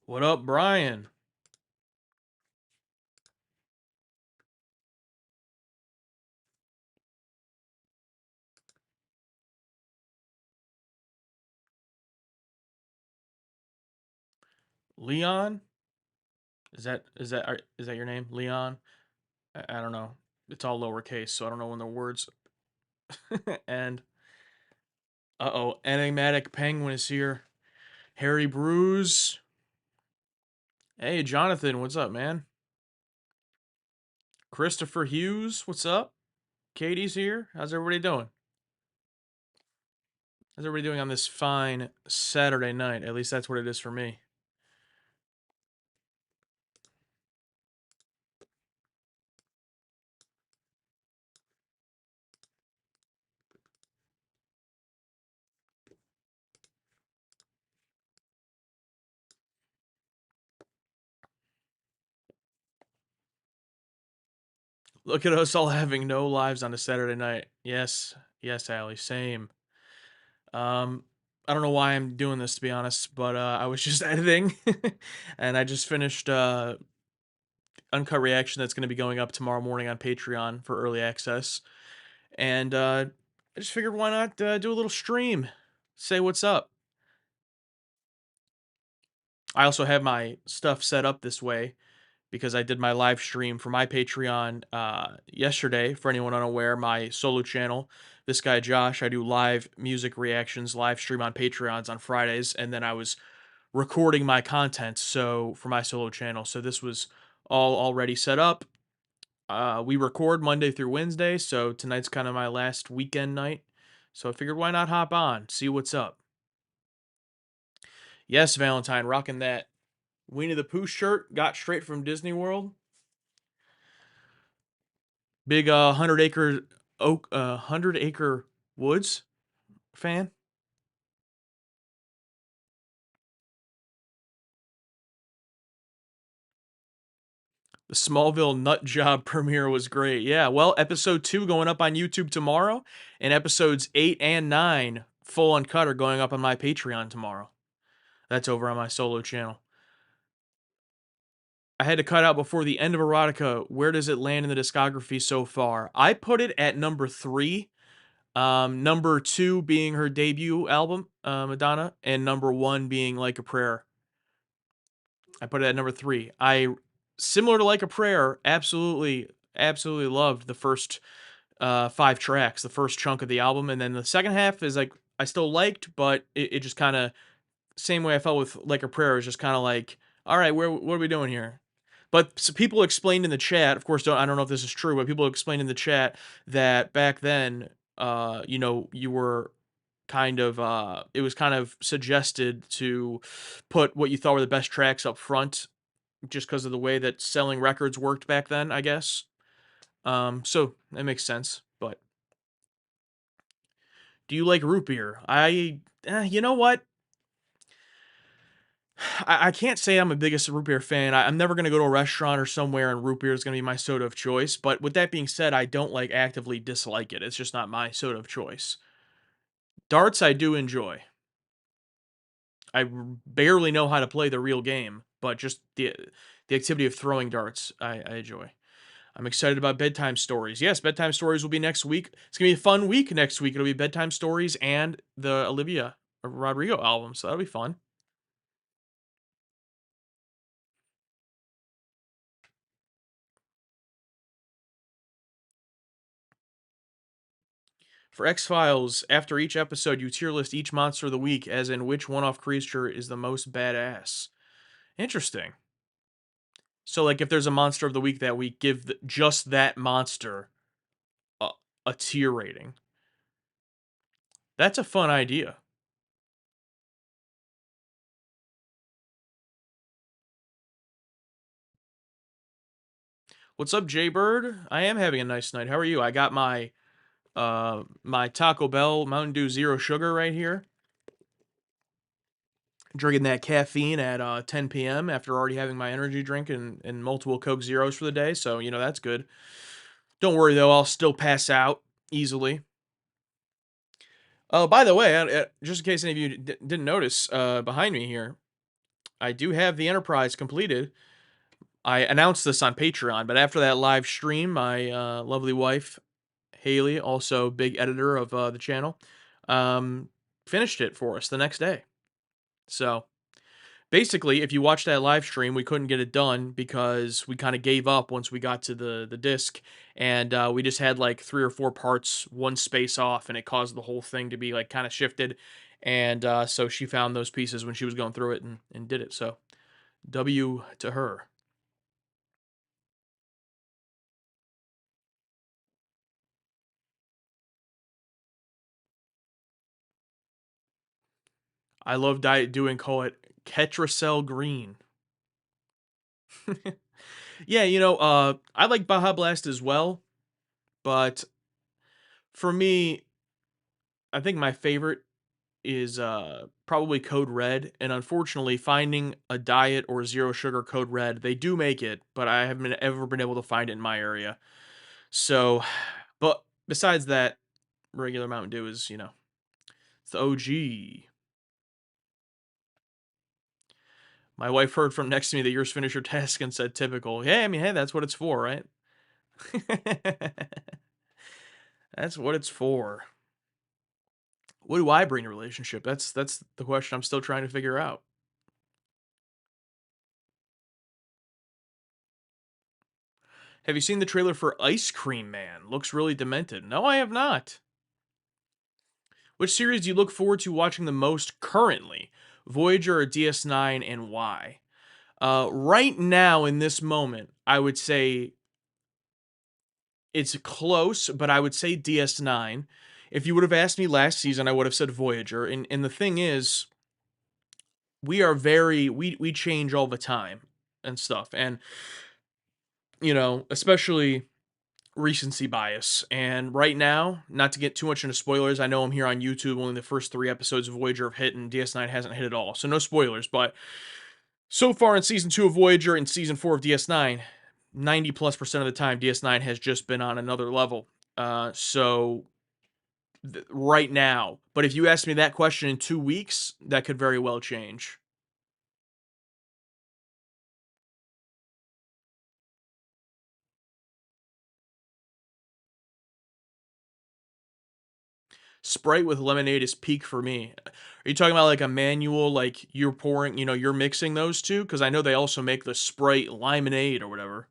What up, Brian? Leon? Is that your name? Leon? I don't know. It's all lowercase, so I don't know when the words end. Uh-oh, enigmatic penguin is here. Harry Bruise. Hey, Jonathan, what's up, man? Christopher Hughes, what's up? Katie's here. How's everybody doing? How's everybody doing on this fine Saturday night? At least that's what it is for me. Look at us all having no lives on a Saturday night. Yes, yes, Allie, same. Um, I don't know why I'm doing this to be honest, but I was just editing, and I just finished uncut reaction that's going to be going up tomorrow morning on Patreon for early access, and I just figured why not do a little stream, say what's up. I also have my stuff set up this way because I did my live stream for my Patreon yesterday. For anyone unaware, my solo channel, this guy Josh, I do live music reactions, live stream on Patreons on Fridays, and then I was recording my content so for my solo channel. So this was all already set up. We record Monday through Wednesday, so tonight's kind of my last weekend night. So I figured why not hop on, see what's up. Yes, Valentine, rocking that Winnie the Pooh shirt, got straight from Disney World. Big 100 acre woods fan. The Smallville Nut Job premiere was great. Yeah, well, episode 2 going up on YouTube tomorrow, and episodes 8 and 9 full uncut are going up on my Patreon tomorrow. That's over on my solo channel. I had to cut out before the end of Erotica. Where does it land in the discography so far? I put it at number 3. Number 2 being her debut album, Madonna, and number 1 being Like a Prayer. I put it at number 3. I, similar to Like a Prayer, absolutely loved the first 5 tracks, the first chunk of the album, and then the second half is like I still liked, but it just kind of same way I felt with Like a Prayer is just kind of like, all right, what are we doing here? But people explained in the chat, of course, I don't know if this is true, but people explained in the chat that back then, you were kind of it was kind of suggested to put what you thought were the best tracks up front just because of the way that selling records worked back then, I guess. So that makes sense. But do you like root beer? You know what? I can't say I'm a biggest root beer fan. I'm never gonna go to a restaurant or somewhere and root beer is gonna be my soda of choice. But with that being said, I don't like actively dislike it. It's just not my soda of choice. Darts, I do enjoy. I barely know how to play the real game, but just the activity of throwing darts, I enjoy. I'm excited about bedtime stories. Yes, bedtime stories will be next week. It's gonna be a fun week next week. It'll be bedtime stories and the Olivia Rodrigo album, so that'll be fun. For X Files, after each episode, you tier list each monster of the week, as in which one-off creature is the most badass. Interesting. So, like, if there's a monster of the week that week, give just that monster a, a tier rating. That's a fun idea. What's up, Jaybird? I am having a nice night. How are you? I got my Taco Bell Mountain Dew Zero Sugar right here. Drinking that caffeine at 10 p.m. after already having my energy drink and multiple Coke Zeros for the day. So, that's good. Don't worry, though. I'll still pass out easily. Oh, by the way, just in case any of you didn't notice, behind me here, I do have the Enterprise completed. I announced this on Patreon, but after that live stream, my lovely wife Haley, also big editor of the channel, um, finished it for us the next day. So basically, if you watch that live stream, we couldn't get it done because we kind of gave up once we got to the disc, and we just had like 3 or 4 parts, one space off, and it caused the whole thing to be like kind of shifted. And so she found those pieces when she was going through it and did it. So W to her. I love doing call it Ketracel Green. Yeah, I like Baja Blast as well, but for me, I think my favorite is probably Code Red, and unfortunately, finding a diet or zero sugar Code Red, they do make it, but I haven't ever been able to find it in my area. So, but besides that, regular Mountain Dew is, it's the OG. My wife heard from next to me that yours finished your task and said typical. Yeah, I mean, hey, that's what it's for, right? That's what it's for. What do I bring to a relationship? That's the question I'm still trying to figure out. Have you seen the trailer for Ice Cream Man? Looks really demented. No, I have not. Which series do you look forward to watching the most currently? Voyager or DS9, and why? Right now, in this moment, I would say it's close, but I would say DS9. If you would have asked me last season, I would have said Voyager. And the thing is, we change all the time and stuff. And especially recency bias. And right now, not to get too much into spoilers, I know I'm here on YouTube. Only the first 3 episodes of Voyager have hit, and DS9 hasn't hit at all. So no spoilers. But so far in season 2 of Voyager and season 4 of DS9, 90+% of the time, DS9 has just been on another level. So right now, but if you ask me that question in 2 weeks, that could very well change. Sprite with lemonade is peak for me. Are you talking about like a manual, like you're pouring, you're mixing those two? Because I know they also make the Sprite lemonade or whatever.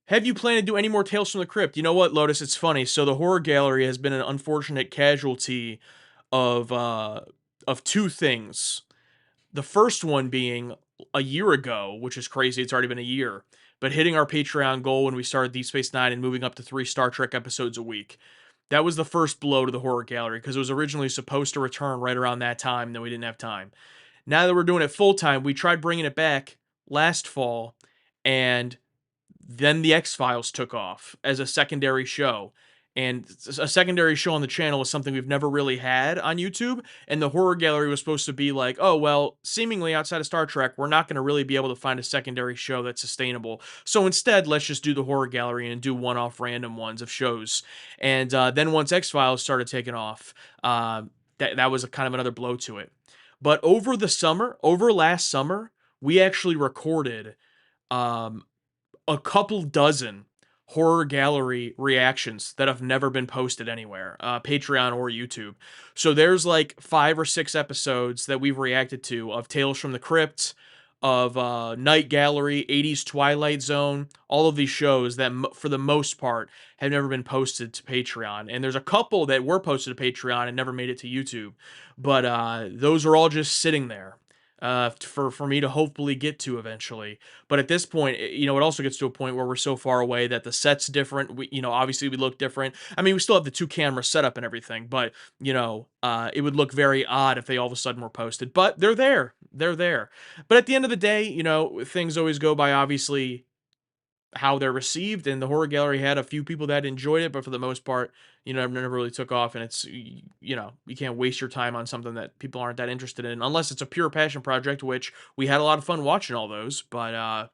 Have you planned to do any more Tales from the Crypt? You know what, Lotus? It's funny. So the horror gallery has been an unfortunate casualty of uh of two things. The first one being a year ago, which is crazy. It's already been a year, but hitting our Patreon goal when we started Deep Space Nine and moving up to 3 Star Trek episodes a week. That was the first blow to the horror gallery because it was originally supposed to return right around that time, then we didn't have time. Now that we're doing it full time, we tried bringing it back last fall, and then the X Files took off as a secondary show. And a secondary show on the channel is something we've never really had on YouTube. And the horror gallery was supposed to be like, oh, well, seemingly outside of Star Trek, we're not going to really be able to find a secondary show that's sustainable. So instead, let's just do the horror gallery and do one off random ones of shows. And then once X Files started taking off, that was a kind of another blow to it. But over last summer, we actually recorded um, a couple dozen horror gallery reactions that have never been posted anywhere, Patreon or YouTube. So there's like 5 or 6 episodes that we've reacted to of Tales from the Crypt, of Night Gallery, 80s Twilight Zone, all of these shows that for the most part have never been posted to Patreon. And there's a couple that were posted to Patreon and never made it to YouTube. But those are all just sitting there for me to hopefully get to eventually. But at this point, it also gets to a point where we're so far away that the set's different. Obviously we look different. I mean, we still have the 2 camera setup and everything, but it would look very odd if they all of a sudden were posted. But they're there. They're there. But at the end of the day, things always go by obviously how they're received, and the horror gallery had a few people that enjoyed it, but for the most part, never really took off. And it's you can't waste your time on something that people aren't that interested in unless it's a pure passion project, which we had a lot of fun watching all those. But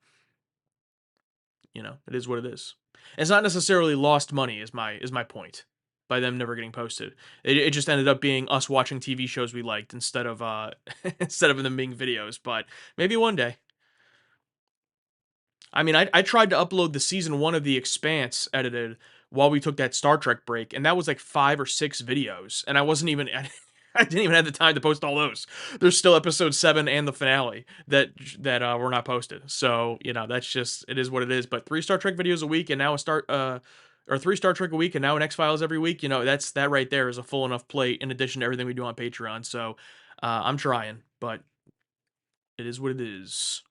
it is what it is. It's not necessarily lost money is my point. by them never getting posted. It just ended up being us watching TV shows we liked instead of instead of them being videos. But maybe one day. I mean, I tried to upload the season one of The Expanse edited while we took that Star Trek break, and that was like 5 or 6 videos, and I wasn't even I didn't even have the time to post all those. There's still episode 7 and the finale that were not posted. So that's just it is what it is. But 3 Star Trek videos a week, and now a start or 3 Star Trek a week, and now an X Files every week. That right there is a full enough plate in addition to everything we do on Patreon. So I'm trying, but it is what it is.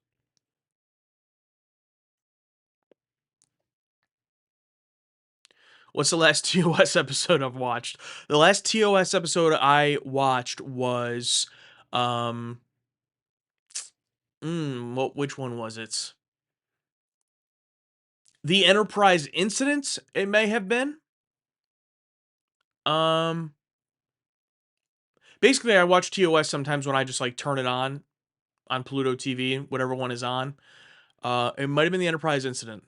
What's the last TOS episode I've watched? The last TOS episode I watched was, um, which one was it? The Enterprise Incident, it may have been. Um, Basically, I watch TOS sometimes when I just like turn it on Pluto TV, whatever one is on. It might have been the Enterprise Incident.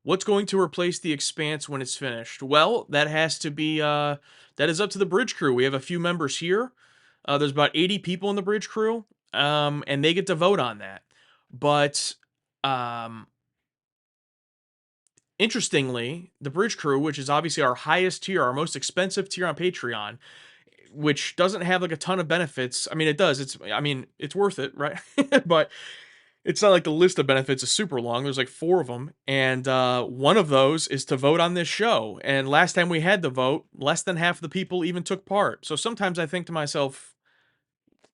What's going to replace the Expanse when it's finished? Well, that has to be that is up to the bridge crew. We have a few members here. There's about 80 people in the bridge crew, and they get to vote on that. But um, interestingly, the bridge crew, which is obviously our highest tier, our most expensive tier on Patreon, which doesn't have like a ton of benefits. I mean, it does. It's worth it, right? But it's not like the list of benefits is super long. There's like 4 of them, and one of those is to vote on this show. And last time we had the vote, less than half of the people even took part. So sometimes I think to myself,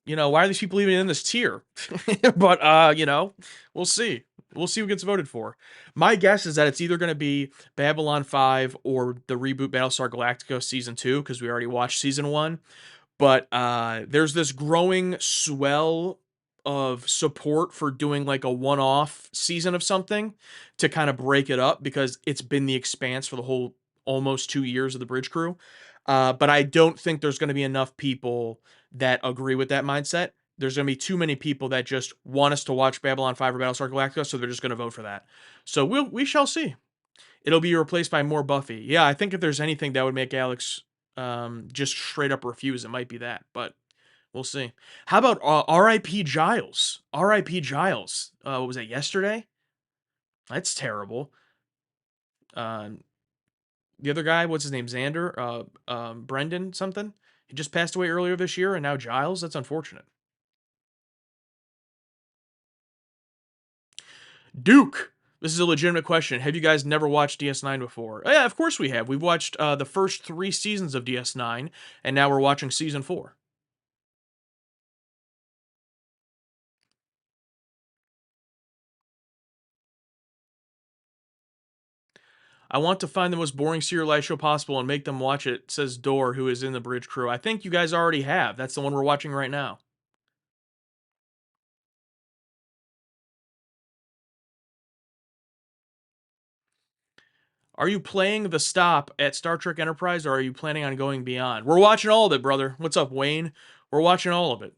why are these people even in this tier? But we'll see. We'll see who gets voted for. My guess is that it's either going to be Babylon 5 or the reboot Battlestar Galactica season 2 because we already watched season 1. But there's this growing swell of support for doing like a one-off season of something to kind of break it up because it's been the Expanse for the whole almost 2 years of the Bridge Crew. But I don't think there's going to be enough people that agree with that mindset. There's going to be too many people that just want us to watch Babylon 5 or Battlestar Galactica, so they're just going to vote for that. So we shall see. It'll be replaced by more Buffy. Yeah, I think if there's anything that would make Alex just straight up refuse, it might be that. But we'll see. How about R.I.P. Giles? R.I.P. Giles. What was that, yesterday? That's terrible. Uh, the other guy, what's his name? Xander? Brendan something? He just passed away earlier this year, and now Giles? That's unfortunate. Duke. This is a legitimate question. Have you guys never watched DS9 before? Yeah, of course we have. We've watched the first 3 seasons of DS9, and now we're watching season 4. I want to find the most boring serialized show possible and make them watch it, says Door, who is in the bridge crew. I think you guys already have. That's the one we're watching right now. Are you playing the stop at Star Trek Enterprise, or are you planning on going beyond? We're watching all of it, brother. What's up, Wayne? We're watching all of it.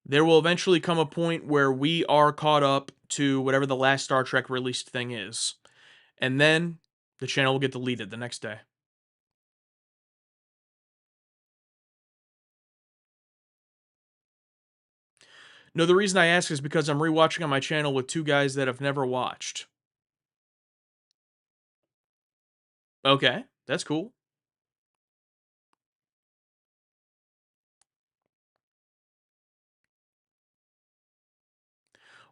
There will eventually come a point where we are caught up to whatever the last Star Trek released thing is. And then the channel will get deleted the next day. No, the reason I ask is because I'm rewatching on my channel with 2 guys that have never watched. Okay, that's cool.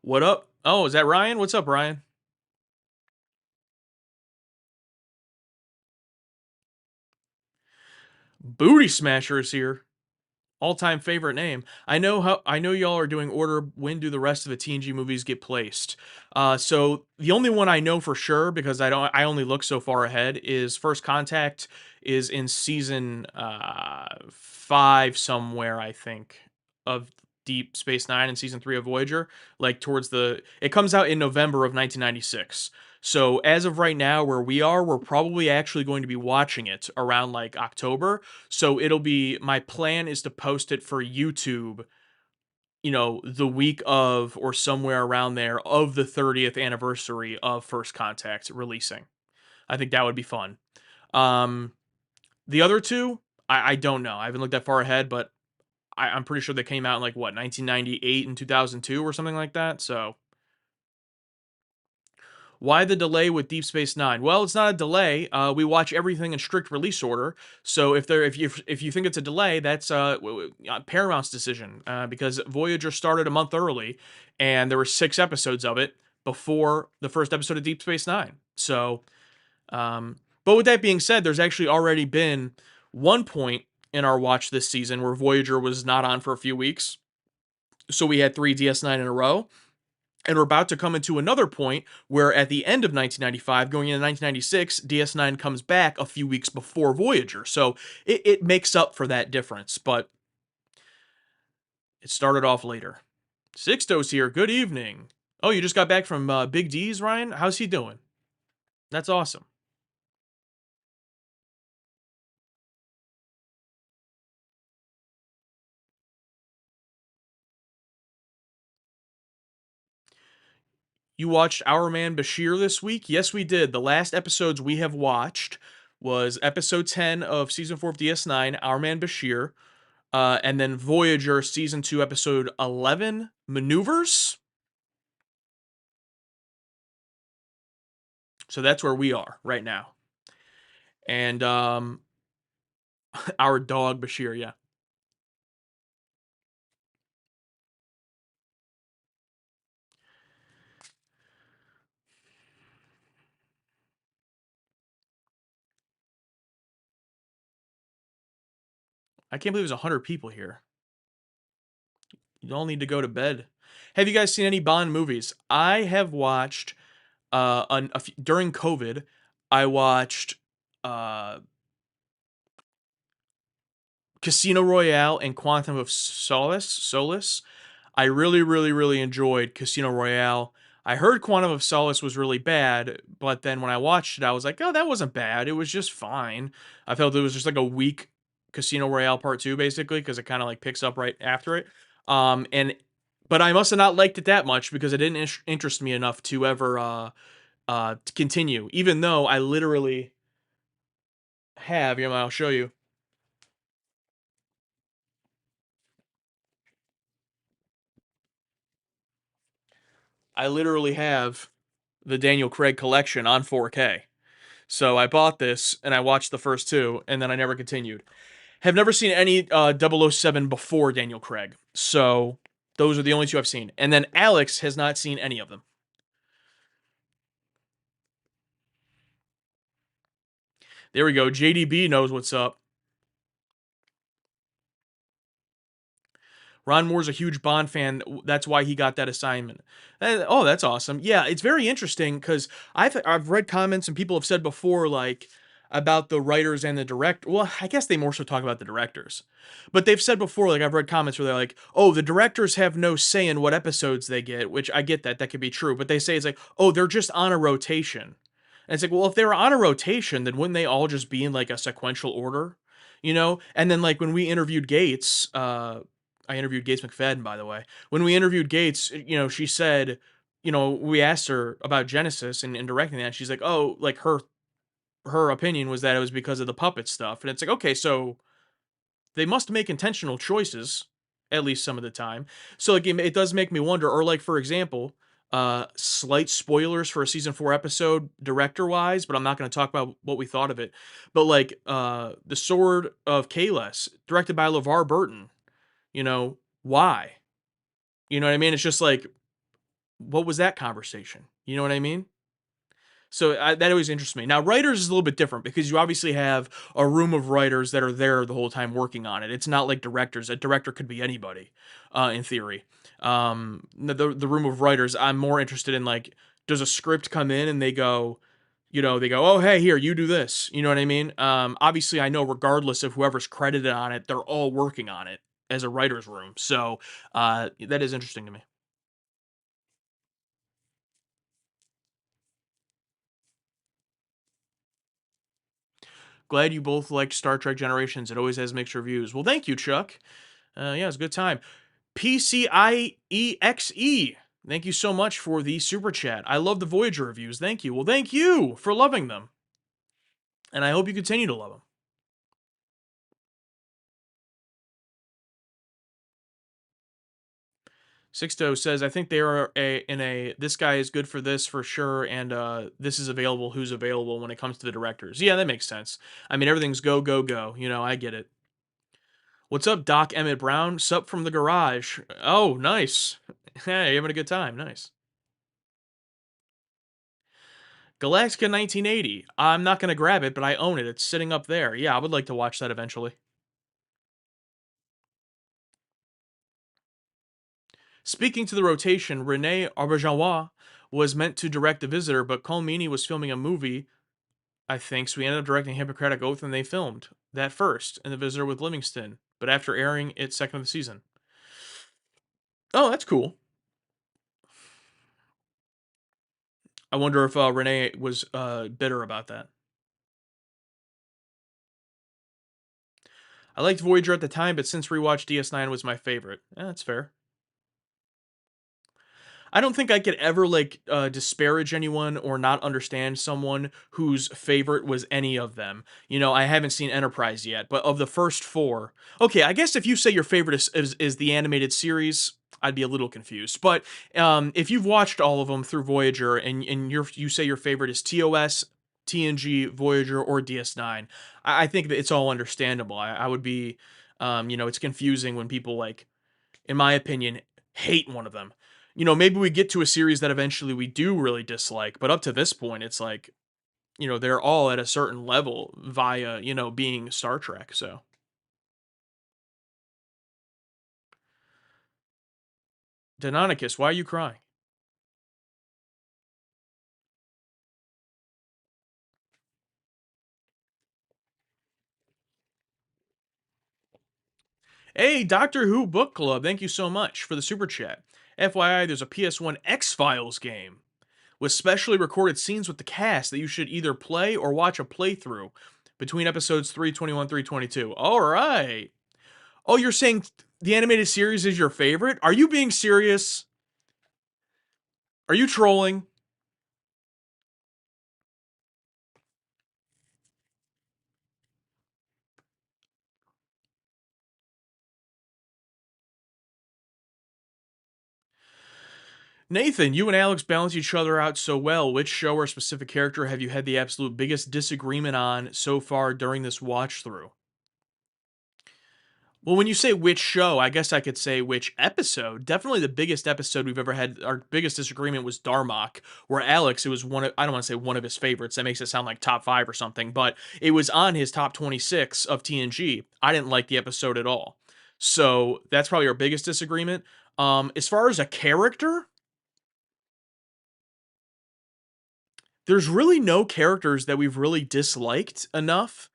What up? Oh, is that Ryan? What's up, Ryan? Booty Smasher is here. All-time favorite name. I know y'all are doing order when do the rest of the TNG movies get placed. So the only one I know for sure because I only look so far ahead is First Contact is in season 5 somewhere I think of Deep Space Nine and season 3 of Voyager. Like towards it comes out in November of 1996. So as of right now, where we are, we're probably actually going to be watching it around like October. So my plan is to post it for YouTube, the week of or somewhere around there of the 30th anniversary of First Contact releasing. I think that would be fun. Um, the other two, I don't know. I haven't looked that far ahead, but I'm pretty sure they came out in like what 1998 and 2002 or something like that. So why the delay with Deep Space Nine? Well, it's not a delay. We watch everything in strict release order. So if you think it's a delay, that's Paramount's decision because Voyager started a month early, and there were 6 episodes of it before the first episode of Deep Space Nine. So, but with that being said, there's actually already been one point in our watch this season where Voyager was not on for a few weeks. So we had 3 DS9 in a row. And we're about to come into another point where at the end of 1995, going into 1996, DS9 comes back a few weeks before Voyager. So it makes up for that difference, but it started off later. Sixtos here. Good evening. Oh, you just got back from Big D's, Ryan? How's he doing? That's awesome. You watched Our Man Bashir this week? Yes, we did. The last episodes we have watched was episode 10 of season 4 of DS9, Our Man Bashir, and then Voyager season 2 episode 11, Maneuvers. So that's where we are right now. And our dog Bashir, yeah. I can't believe there's 100 people here. You all need to go to bed. Have you guys seen any Bond movies? I have watched during COVID. I watched uh, Casino Royale and Quantum of Solace. I really, really, really enjoyed Casino Royale. I heard Quantum of Solace was really bad, but then when I watched it, I was like, oh, that wasn't bad. It was just fine. I felt it was just like a weak Casino Royale Part 2, basically, because it kind of like picks up right after it. And but I must have not liked it that much because it didn't interest me enough to ever to continue, even though I literally have, I'll show you. I literally have the Daniel Craig collection on 4K. So I bought this and I watched the first two and then I never continued. Have never seen any 007 before Daniel Craig. So those are the only two I've seen. And then Alex has not seen any of them. There we go. JDB knows what's up. Ron Moore's a huge Bond fan. That's why he got that assignment. Oh, that's awesome. Yeah, it's very interesting because I've read comments and people have said before like about the writers and the director. Well, I guess they more so talk about the directors, but they've said before like I've read comments where they're like, oh, the directors have no say in what episodes they get, which I get that could be true, but they say it's like, oh, they're just on a rotation. And it's like, well, if they were on a rotation, then wouldn't they all just be in like a sequential order? And then like when we interviewed Gates, I interviewed Gates McFadden, by the way. When we interviewed Gates, she said, we asked her about Genesis and directing that. And she's like, oh, like her opinion was that it was because of the puppet stuff. And it's like, okay, so they must make intentional choices, at least some of the time. So like it does make me wonder, or like for example, slight spoilers for a season 4 episode director wise, but I'm not going to talk about what we thought of it. But like the Sword of Kahless, directed by LeVar Burton, why? You know what I mean? It's just like, what was that conversation? You know what I mean? So that always interests me. Now, writers is a little bit different because you obviously have a room of writers that are there the whole time working on it. It's not like directors. A director could be anybody, in theory. The room of writers, I'm more interested in like, does a script come in and they go, oh, hey, here, you do this. You know what I mean? Obviously, I know regardless of whoever's credited on it, they're all working on it as a writer's room. So that is interesting to me. Glad you both liked Star Trek Generations. It always has mixed reviews. Well, thank you, Chuck. Yeah, it was a good time. PCIEXE. Thank you so much for the super chat. I love the Voyager reviews. Thank you. Well, thank you for loving them. And I hope you continue to love them. Sixto says, I think they are in a this guy is good for this for sure, and this is available, who's available when it comes to the directors. Yeah, that makes sense. I mean, everything's go, go, go. You know, I get it. What's up, Doc Emmett Brown? Sup from the garage. Oh, nice. Hey, having a good time. Nice. Galactica 1980. I'm not going to grab it, but I own it. It's sitting up there. Yeah, I would like to watch that eventually. Speaking to the rotation, Rene Auberjonois was meant to direct The Visitor, but Colmini was filming a movie, I think, so we ended up directing Hippocratic Oath, and they filmed that first, and The Visitor with Livingston, but after airing it second of the season. Oh, that's cool. I wonder if Renee was bitter about that. I liked Voyager at the time, but since rewatched DS9 was my favorite. That's fair. I don't think I could ever like disparage anyone or not understand someone whose favorite was any of them. You know, I haven't seen Enterprise yet, but of the first four, okay, I guess if you say your favorite is the animated series, I'd be a little confused. But if you've watched all of them through Voyager and you say your favorite is TOS, TNG, Voyager, or DS9, I think that it's all understandable. I would be, you know, it's confusing when people like, in my opinion, hate one of them. You know, maybe we get to a series that eventually we do really dislike, but up to this point, it's like, you know, they're all at a certain level via, you know, being Star Trek. So, Deinonychus, why are you crying? Hey, Doctor Who Book Club, thank you so much for the super chat. FYI, there's a PS1 X Files game with specially recorded scenes with the cast that you should either play or watch a playthrough between episodes 321 322. All right. Oh, you're saying the animated series is your favorite? Are you being serious? Are you trolling? Nathan, you and Alex balance each other out so well. Which show or specific character have you had the absolute biggest disagreement on so far during this watch through? Well, when you say which show, I guess I could say which episode. Definitely the biggest episode we've ever had. Our biggest disagreement was Darmok, where Alex, it was one of, I don't want to say one of his favorites. That makes it sound like top five or something, but it was on his top 26 of TNG. I didn't like the episode at all. So that's probably our biggest disagreement. As far as a character, there's really no characters that we've really disliked enough.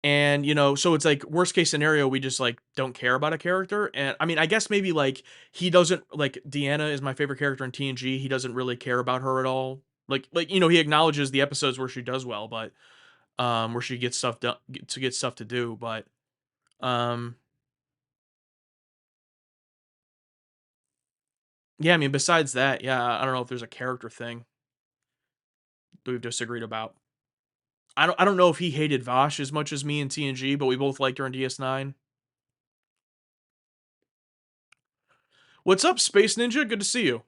And, you know, so it's like worst case scenario, we just like don't care about a character. And I mean, I guess maybe like he doesn't like Deanna is my favorite character in TNG. He doesn't really care about her at all. Like you know, he acknowledges the episodes where she does well, but where she gets stuff done to get stuff to do. But um yeah, I mean besides that, yeah, I don't know if there's a character thing that we've disagreed about. I don't know if he hated Vosh as much as me in TNG, but we both liked her in DS9. What's up, Space Ninja? Good to see you.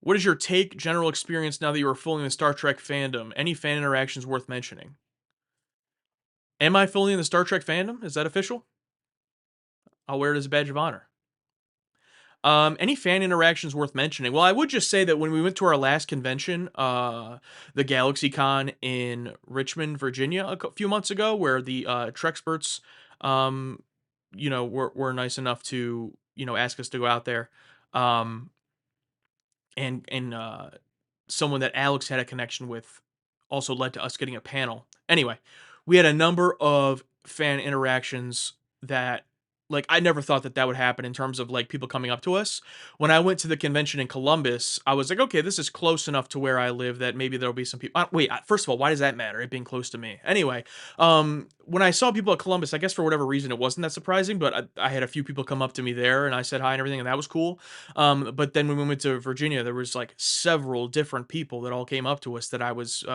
What is your take, general experience now that you are fully in the Star Trek fandom? Any fan interactions worth mentioning? Am I fully in the Star Trek fandom? Is that official? I'll wear it as a badge of honor. Any fan interactions worth mentioning? Well, I would just say that when we went to our last convention, the GalaxyCon in Richmond, Virginia, few months ago, where the Trexperts, um, you know, were nice enough to ask us to go out there, um, and someone that Alex had a connection with also led to us getting a panel. Anyway, we had a number of fan interactions that like, I never thought that that would happen in terms of, like, people coming up to us. When I went to the convention in Columbus, I was like, "Okay, this is close enough to where I live that maybe there'll be some people." Wait, first of all, why does that matter, it being close to me? Anyway, when I saw people at Columbus, I guess for whatever reason, it wasn't that surprising, but I had a few people come up to me there, and I said hi and everything, and that was cool. But then when we went to Virginia, there was, like, several different people that all came up to us that I was,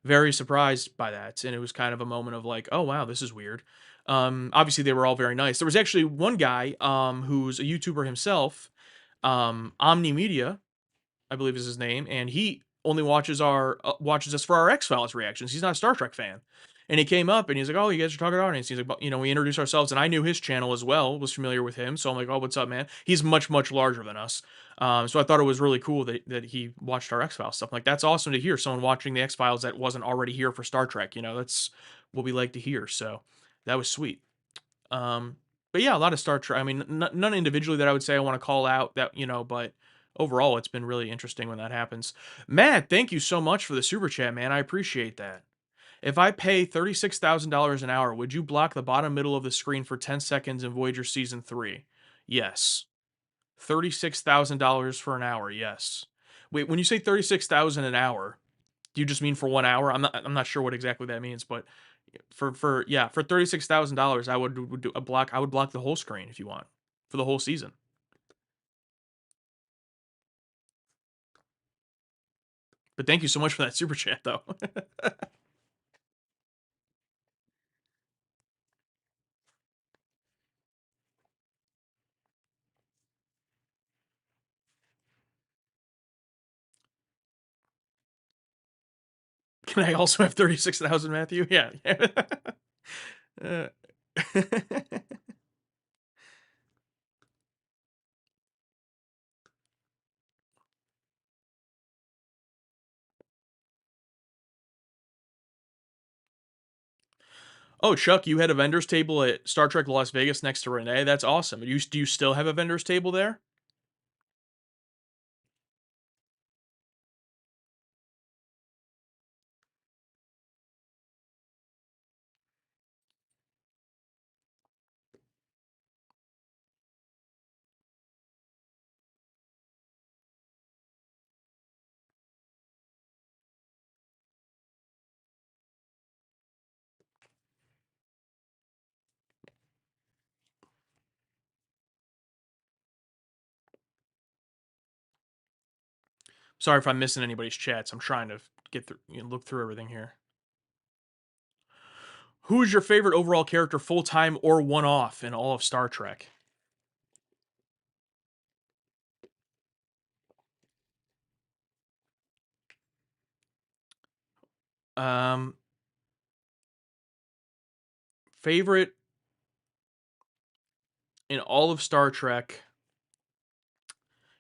very surprised by that, and it was kind of a moment of like, "Oh, wow, this is weird." Obviously, they were all very nice. There was actually one guy, who's a YouTuber himself, Omni Media, I believe is his name, and he only watches us for our X Files reactions. He's not a Star Trek fan, and he came up and he's like, "Oh, you guys are talking audience." He's like, we introduced ourselves, and I knew his channel as well, was familiar with him, so I'm like, "Oh, what's up, man?" He's much larger than us, so I thought it was really cool that he watched our X Files stuff. Like, that's awesome to hear someone watching the X Files that wasn't already here for Star Trek. That's what we like to hear. So that was sweet. Um, but yeah, a lot of Star Trek. I mean, none individually that I would say I want to call out that, but overall, it's been really interesting when that happens. Matt, thank you so much for the super chat, man. I appreciate that. If I pay $36,000 an hour, would you block the bottom middle of the screen for 10 seconds in Voyager Season 3? Yes. $36,000 for an hour, yes. Wait, when you say 36,000 an hour, do you just mean for 1 hour? I'm not sure what exactly that means, but for $36,000, would do a block. I would block the whole screen if you want for the whole season. But thank you so much for that super chat, though. Can I also have 36,000, Matthew? Yeah. Uh, oh, Chuck, you had a vendor's table at Star Trek Las Vegas next to Renee. That's awesome. Do you still have a vendor's table there? Sorry if I'm missing anybody's chats. I'm trying to get through, look through everything here. Who is your favorite overall character, full time or one off, in all of Star Trek? Um, Favorite in all of Star Trek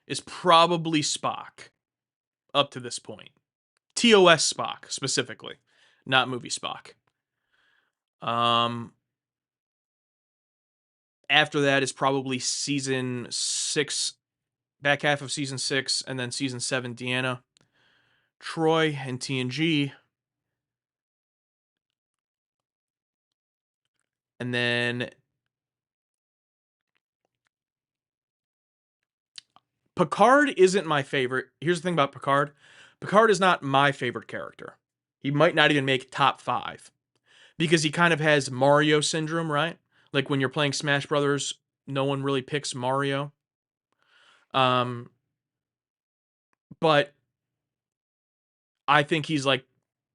is probably Spock up to this point. TOS Spock specifically, not movie Spock. Um, After that is probably season 6, back half of season 6, and then season 7 Deanna, Troy, and TNG, and then Picard isn't my favorite. Here's the thing about Picard. Picard is not my favorite character. He might not even make top 5 because he kind of has Mario syndrome, right? Like when you're playing Smash Brothers, no one really picks Mario. Um, but I think he's like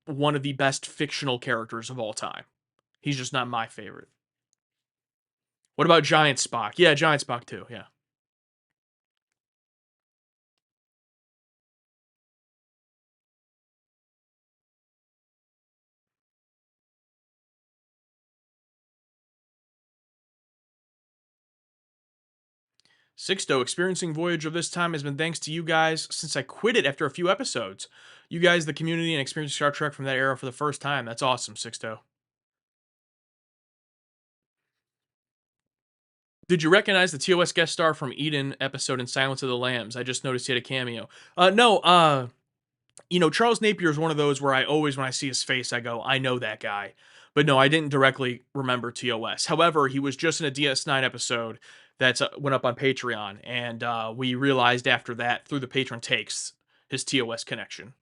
one of the best fictional characters of all time. He's just not my favorite. What about Giant Spock? Yeah, Giant Spock too. Yeah. Sixto, experiencing Voyage of this time has been thanks to you guys since I quit it after a few episodes. You guys, the community, and experiencing Star Trek from that era for the first time. That's awesome, Sixto. Did you recognize the TOS guest star from Eden episode in Silence of the Lambs? I just noticed he had a cameo. No, Charles Napier is one of those where I always, when I see his face, I go, I know that guy. But no, I didn't directly remember TOS. However, he was just in a DS9 episode that went up on Patreon, and we realized after that through the patron takes his TOS connection.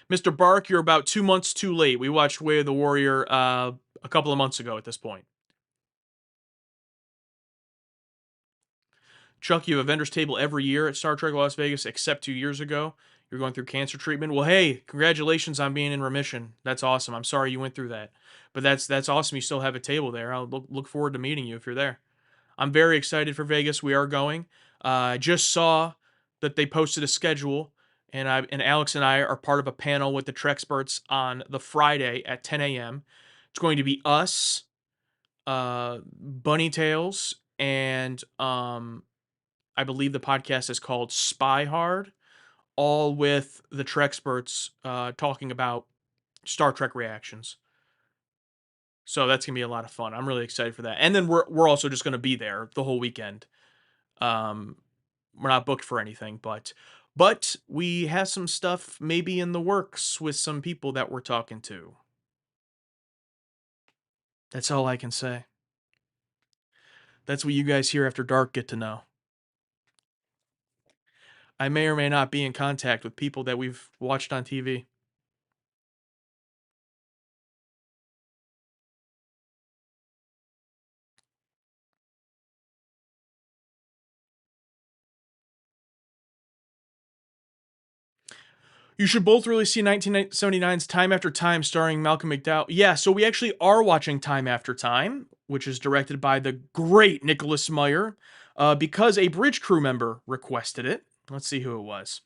Mr. Bark, you're about 2 months too late. We watched Way of the Warrior a couple of months ago at this point. Chuck, you have a vendor's table every year at Star Trek Las Vegas, except 2 years ago. You're going through cancer treatment. Well, hey, congratulations on being in remission. That's awesome. I'm sorry you went through that, but that's awesome. You still have a table there. I'll look forward to meeting you if you're there. I'm very excited for Vegas. We are going. I just saw that they posted a schedule, and Alex and I are part of a panel with the Trexperts on the Friday at 10 a.m. It's going to be us, Bunny Tails, and I believe the podcast is called Spy Hard, all with the Trexperts talking about Star Trek reactions. So that's gonna be a lot of fun. I'm really excited for that. And then we're also just gonna be there the whole weekend. Um, we're not booked for anything, but we have some stuff maybe in the works with some people that we're talking to. That's all I can say. That's what you guys here after dark get to know. I may or may not be in contact with people that we've watched on TV. You should both really see 1979's Time After Time starring Malcolm McDowell. Yeah, so we actually are watching Time After Time, which is directed by the great Nicholas Meyer, because a bridge crew member requested it. Let's see who it was.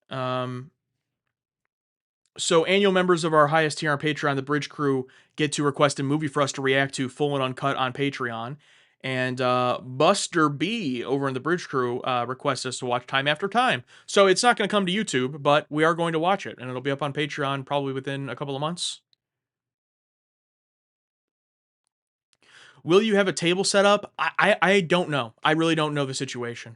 Um, so annual members of our highest tier on Patreon, the Bridge Crew, get to request a movie for us to react to full and uncut on Patreon. And Buster B over in the Bridge Crew requests us to watch Time After Time. So it's not going to come to YouTube, but we are going to watch it, and it'll be up on Patreon probably within a couple of months. Will you have a table set up? I don't know. I really don't know the situation.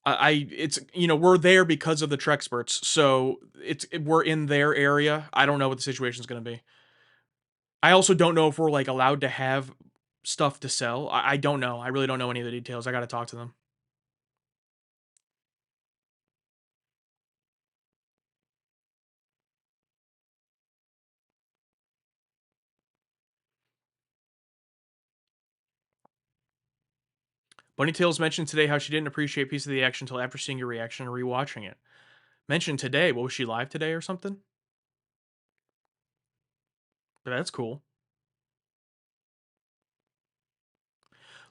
It's we're there because of the Trexperts, so we're in their area. I don't know what the situation's going to be. I also don't know if we're like allowed to have stuff to sell. I don't know. I really don't know any of the details. I got to talk to them. Bunny Tails mentioned today how she didn't appreciate Piece of the Action until after seeing your reaction and rewatching it. Mentioned today. What was she live today or something? But that's cool.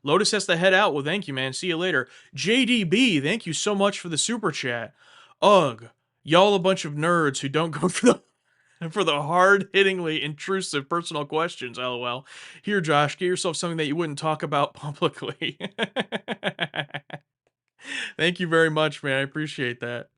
Lotus has to head out. Well, thank you, man. See you later. JDB, thank you so much for the super chat. Ugh, y'all a bunch of nerds who don't go for the hard-hittingly intrusive personal questions. LOL. Here, Josh, get yourself something that you wouldn't talk about publicly. Thank you very much, man. I appreciate that.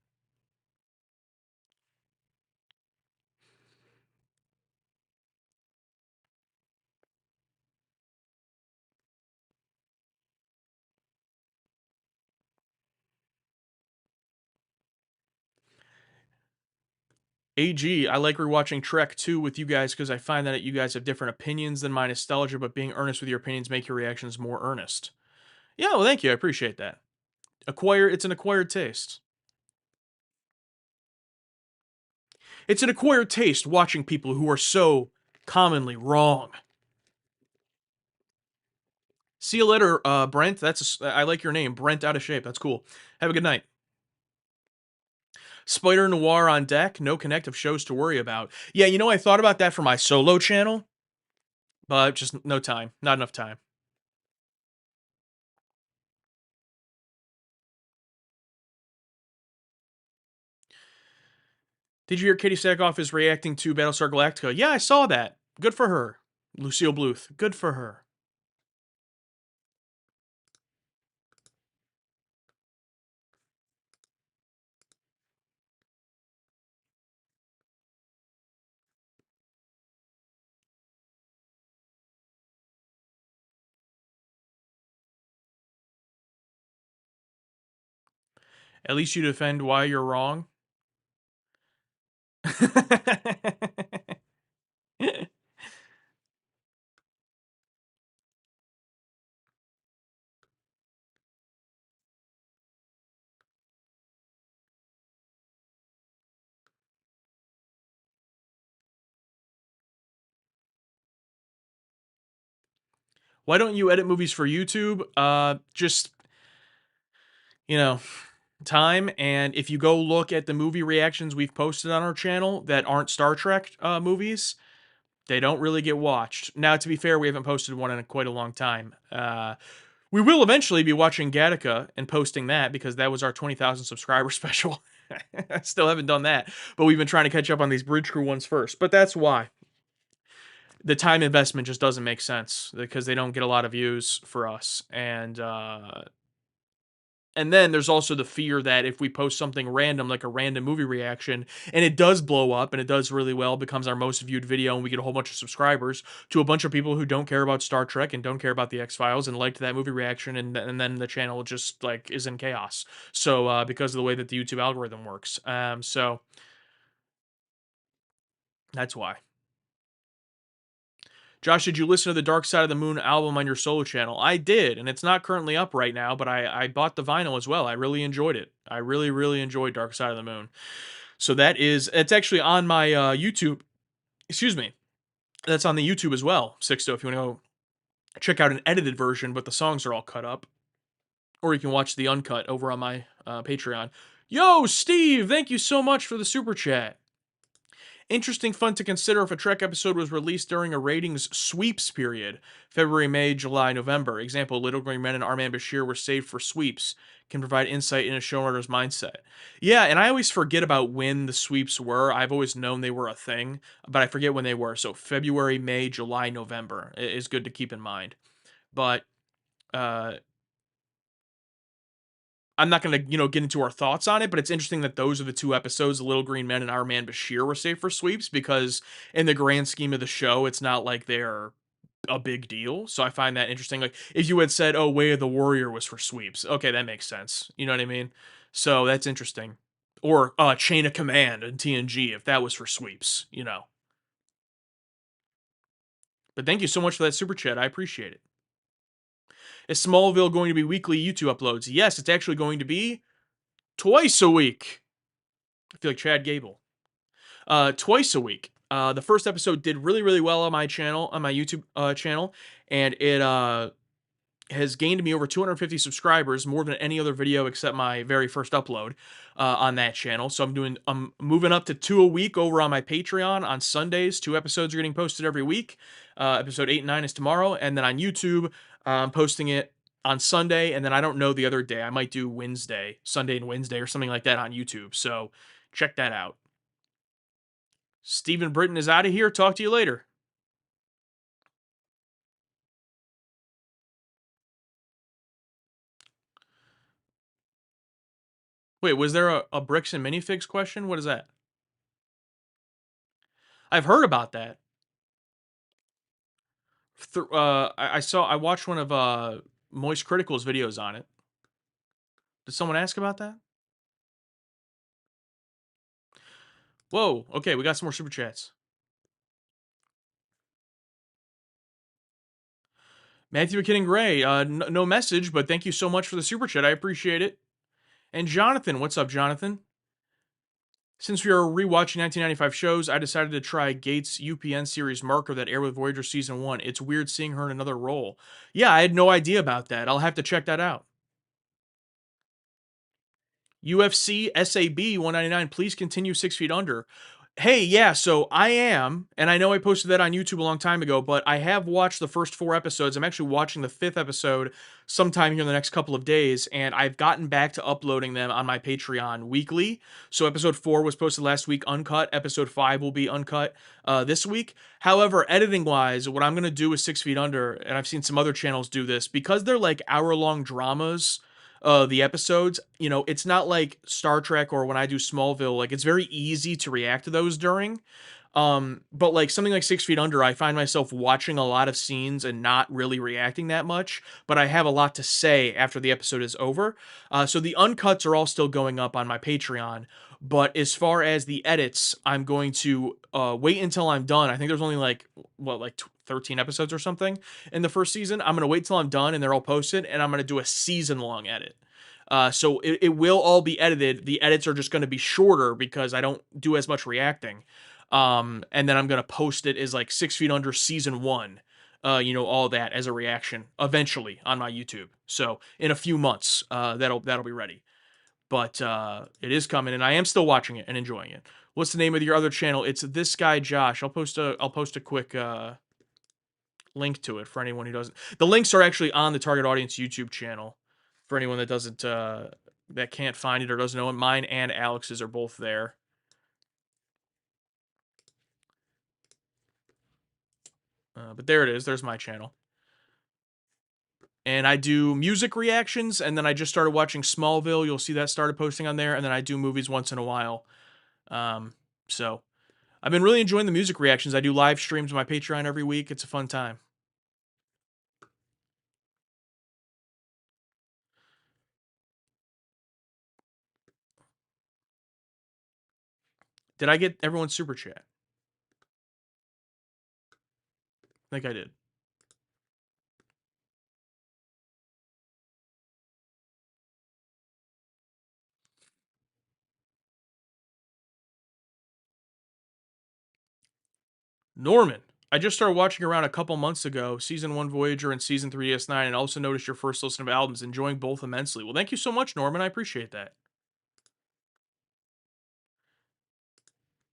AG, I like rewatching Trek 2 with you guys because I find that you guys have different opinions than my nostalgia, but being earnest with your opinions make your reactions more earnest. Yeah, well, thank you. I appreciate that. It's an acquired taste. It's an acquired taste watching people who are so commonly wrong. See you later, Brent. I like your name, Brent. Out of shape. That's cool. Have a good night. Spider Noir on deck. No connective shows to worry about. Yeah, I thought about that for my solo channel, but just no time. Not enough time. Did you hear Katie Sackhoff is reacting to Battlestar Galactica? Yeah, I saw that. Good for her. Lucille Bluth. Good for her. At least you defend why you're wrong. Why don't you edit movies for YouTube? Just, you know, time. And if you go look at the movie reactions we've posted on our channel that aren't Star Trek movies, they don't really get watched. Now, to be fair, we haven't posted one in quite a long time. We will eventually be watching Gattaca and posting that because that was our 20,000 subscriber special. I still haven't done that, but we've been trying to catch up on these Bridge Crew ones first. But that's why the time investment just doesn't make sense because they don't get a lot of views for us. And then there's also the fear that if we post something random, like a random movie reaction, and it does blow up and it does really well, becomes our most viewed video, and we get a whole bunch of subscribers to a bunch of people who don't care about Star Trek and don't care about the X-Files and liked that movie reaction, and then the channel just like is in chaos. So because of the way that the YouTube algorithm works, so that's why. Josh, did you listen to the Dark Side of the Moon album on your solo channel? I did, and it's not currently up right now, but I bought the vinyl as well. I really enjoyed it. I really, really enjoyed Dark Side of the Moon. So it's actually on my YouTube. Excuse me. That's on the YouTube as well, Sixto, if you want to go check out an edited version, but the songs are all cut up. Or you can watch the uncut over on my Patreon. Yo, Steve, thank you so much for the super chat. Interesting fun to consider if a Trek episode was released during a ratings sweeps period. February, May, July, November. Example, Little Green Men and Armand Bashir were saved for sweeps. Can provide insight in a showrunner's mindset. Yeah, and I always forget about when the sweeps were. I've always known they were a thing, but I forget when they were. So February, May, July, November is good to keep in mind. But uh, I'm not going to, get into our thoughts on it, but it's interesting that those are the two episodes, The Little Green Men and Our Man Bashir, were saved for sweeps because in the grand scheme of the show, it's not like they're a big deal. So I find that interesting. Like if you had said, "Oh, Way of the Warrior was for sweeps," okay, that makes sense. You know what I mean? So that's interesting. Or Chain of Command and TNG, if that was for sweeps. But thank you so much for that super chat. I appreciate it. Is Smallville going to be weekly YouTube uploads? Yes, it's actually going to be twice a week. I feel like Chad Gable. Twice a week. The first episode did really, really well on my channel, on my YouTube channel, and it has gained me over 250 subscribers, more than any other video except my very first upload on that channel. So I'm moving up to 2 a week over on my Patreon on Sundays. 2 episodes are getting posted every week. Episode 8 and 9 is tomorrow, and then on YouTube, I'm posting it on Sunday, and then I don't know the other day. I might do Sunday and Wednesday, or something like that on YouTube. So check that out. Stephen Britton is out of here. Talk to you later. Wait, was there a bricks and minifigs question? What is that? I've heard about that. I watched one of Moist Critical's videos on it. Did someone ask about that? Whoa, okay, we got some more super chats. Matthew McKinnon Gray, no message, but thank you so much for the super chat. I appreciate it. And Jonathan, what's up, Jonathan? Since we are rewatching 1995 shows, I decided to try Gates' UPN series Marker that aired with Voyager Season 1. It's weird seeing her in another role. Yeah, I had no idea about that. I'll have to check that out. UFC SAB 199, please continue 6 feet under. Hey, yeah, so I am, and I know I posted that on YouTube a long time ago, but I have watched the first 4 episodes. I'm actually watching the 5th episode sometime here in the next couple of days, and I've gotten back to uploading them on my Patreon weekly. So episode 4 was posted last week uncut. Episode 5 will be uncut this week. However, editing-wise, what I'm going to do with 6 feet under, and I've seen some other channels do this, because they're like hour-long dramas, the episodes, it's not like Star Trek or when I do Smallville, like it's very easy to react to those during. But like something like 6 Feet Under, I find myself watching a lot of scenes and not really reacting that much, but I have a lot to say after the episode is over. So the uncuts are all still going up on my Patreon. But as far as the edits, I'm going to wait until I'm done. I think there's only like, what, like 13 episodes or something in the first season. I'm going to wait till I'm done and they're all posted, and I'm going to do a season long edit. So it will all be edited. The edits are just going to be shorter because I don't do as much reacting. And then I'm gonna post it as like 6 Feet Under season one. All that as a reaction eventually on my YouTube. So in a few months, that'll be ready. But it is coming, and I am still watching it and enjoying it. What's the name of your other channel? It's this guy Josh. I'll post a quick link to it for anyone who doesn't. The links are actually on the target audience YouTube channel for anyone that doesn't that can't find it or doesn't know it. Mine and Alex's are both there. But there it is. There's my channel. And I do music reactions, and then I just started watching Smallville. You'll see that started posting on there, and then I do movies once in a while. So I've been really enjoying the music reactions. I do live streams on my Patreon every week. It's a fun time. Did I get everyone's super chat? I think I did. Norman, I just started watching around a couple months ago, season 1 Voyager and season 3 DS9, and also noticed your first listen of albums, enjoying both immensely. Well, thank you so much, Norman. I appreciate that.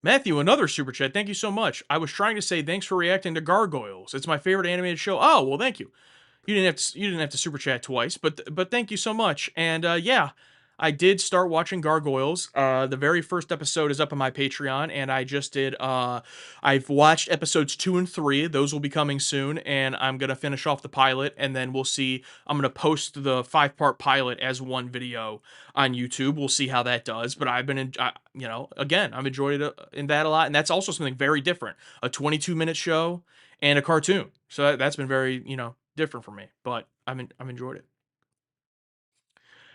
Matthew, another super chat. Thank you so much. I was trying to say thanks for reacting to Gargoyles. It's my favorite animated show. Oh, well, thank you. You didn't have to super chat twice, but thank you so much. And yeah, I did start watching Gargoyles. The very first episode is up on my Patreon, and I just did. I've watched episodes 2 and 3. Those will be coming soon, and I'm gonna finish off the pilot, and then we'll see. I'm gonna post the 5-part pilot as one video on YouTube. We'll see how that does. But I've been again, I've enjoyed it in that a lot, and that's also something very different. A 22-minute show and a cartoon. So that's been very, different for me, but I've enjoyed it.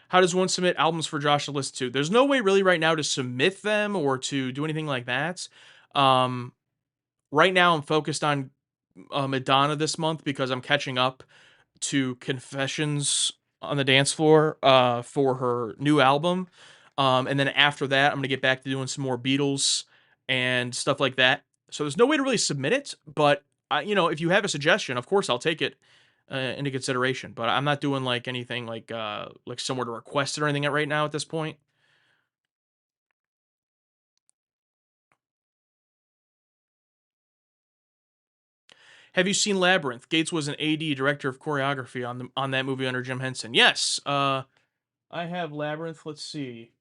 How does one submit albums for Josh to listen to? There's no way really right now to submit them or to do anything like that. Um, right now I'm focused on Madonna this month because I'm catching up to Confessions on the Dance Floor for her new album. And then after that, I'm going to get back to doing some more Beatles and stuff like that. So there's no way to really submit it, but if you have a suggestion, of course I'll take it into consideration. But I'm not doing like anything like somewhere to request it or anything right now at this point. Have you seen Labyrinth? Gates was an AD, director of choreography on that movie under Jim Henson. Yes, I have Labyrinth. Let's see.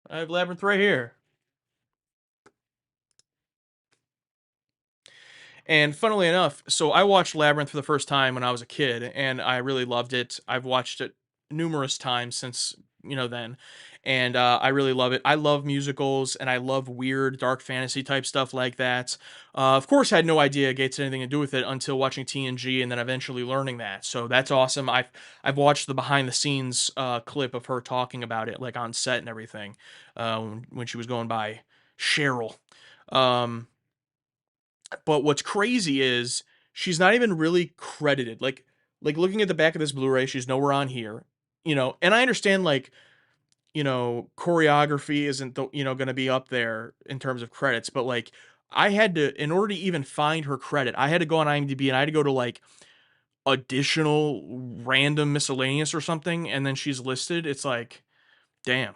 I have Labyrinth right here. And funnily enough, so I watched Labyrinth for the first time when I was a kid, and I really loved it. I've watched it numerous times since then, and I really love it. I love musicals, and I love weird, dark fantasy type stuff like that. Of course, had no idea Gates had anything to do with it until watching TNG, and then eventually learning that. So that's awesome. I've watched the behind the scenes clip of her talking about it, like on set and everything, when she was going by Cheryl. Um, but what's crazy is she's not even really credited. Like looking at the back of this Blu-ray, she's nowhere on here. And I understand choreography isn't going to be up there in terms of credits, but like I had to, in order to even find her credit, I had to go on IMDb and I had to go to like additional random miscellaneous or something, and then she's listed. It's like, damn.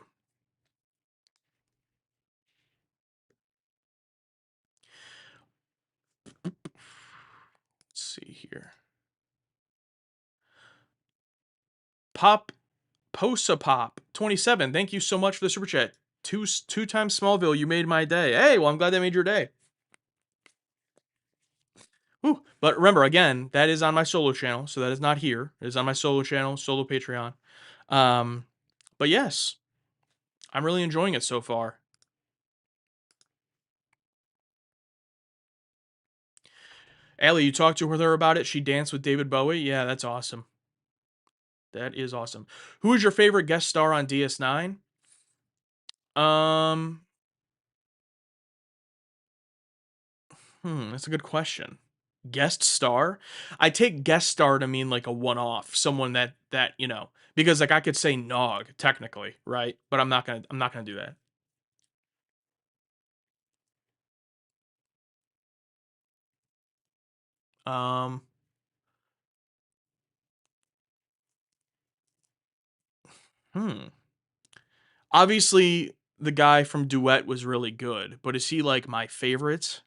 Let's see here. Pop Posa Pop 27. Thank you so much for the super chat. Two times Smallville. You made my day. Hey, well, I'm glad that made your day. Whew. But remember, again, that is on my solo channel, so that is not here. It is on my solo channel, solo Patreon. But yes, I'm really enjoying it so far. Allie, you talked to her about it. She danced with David Bowie. Yeah, that's awesome. That is awesome. Who is your favorite guest star on DS9? Um, that's a good question. Guest star? I take guest star to mean like a one-off, someone that because like I could say Nog technically, right? But I'm not gonna do that. Um, hmm. Obviously, the guy from Duet was really good, but is he like my favorite?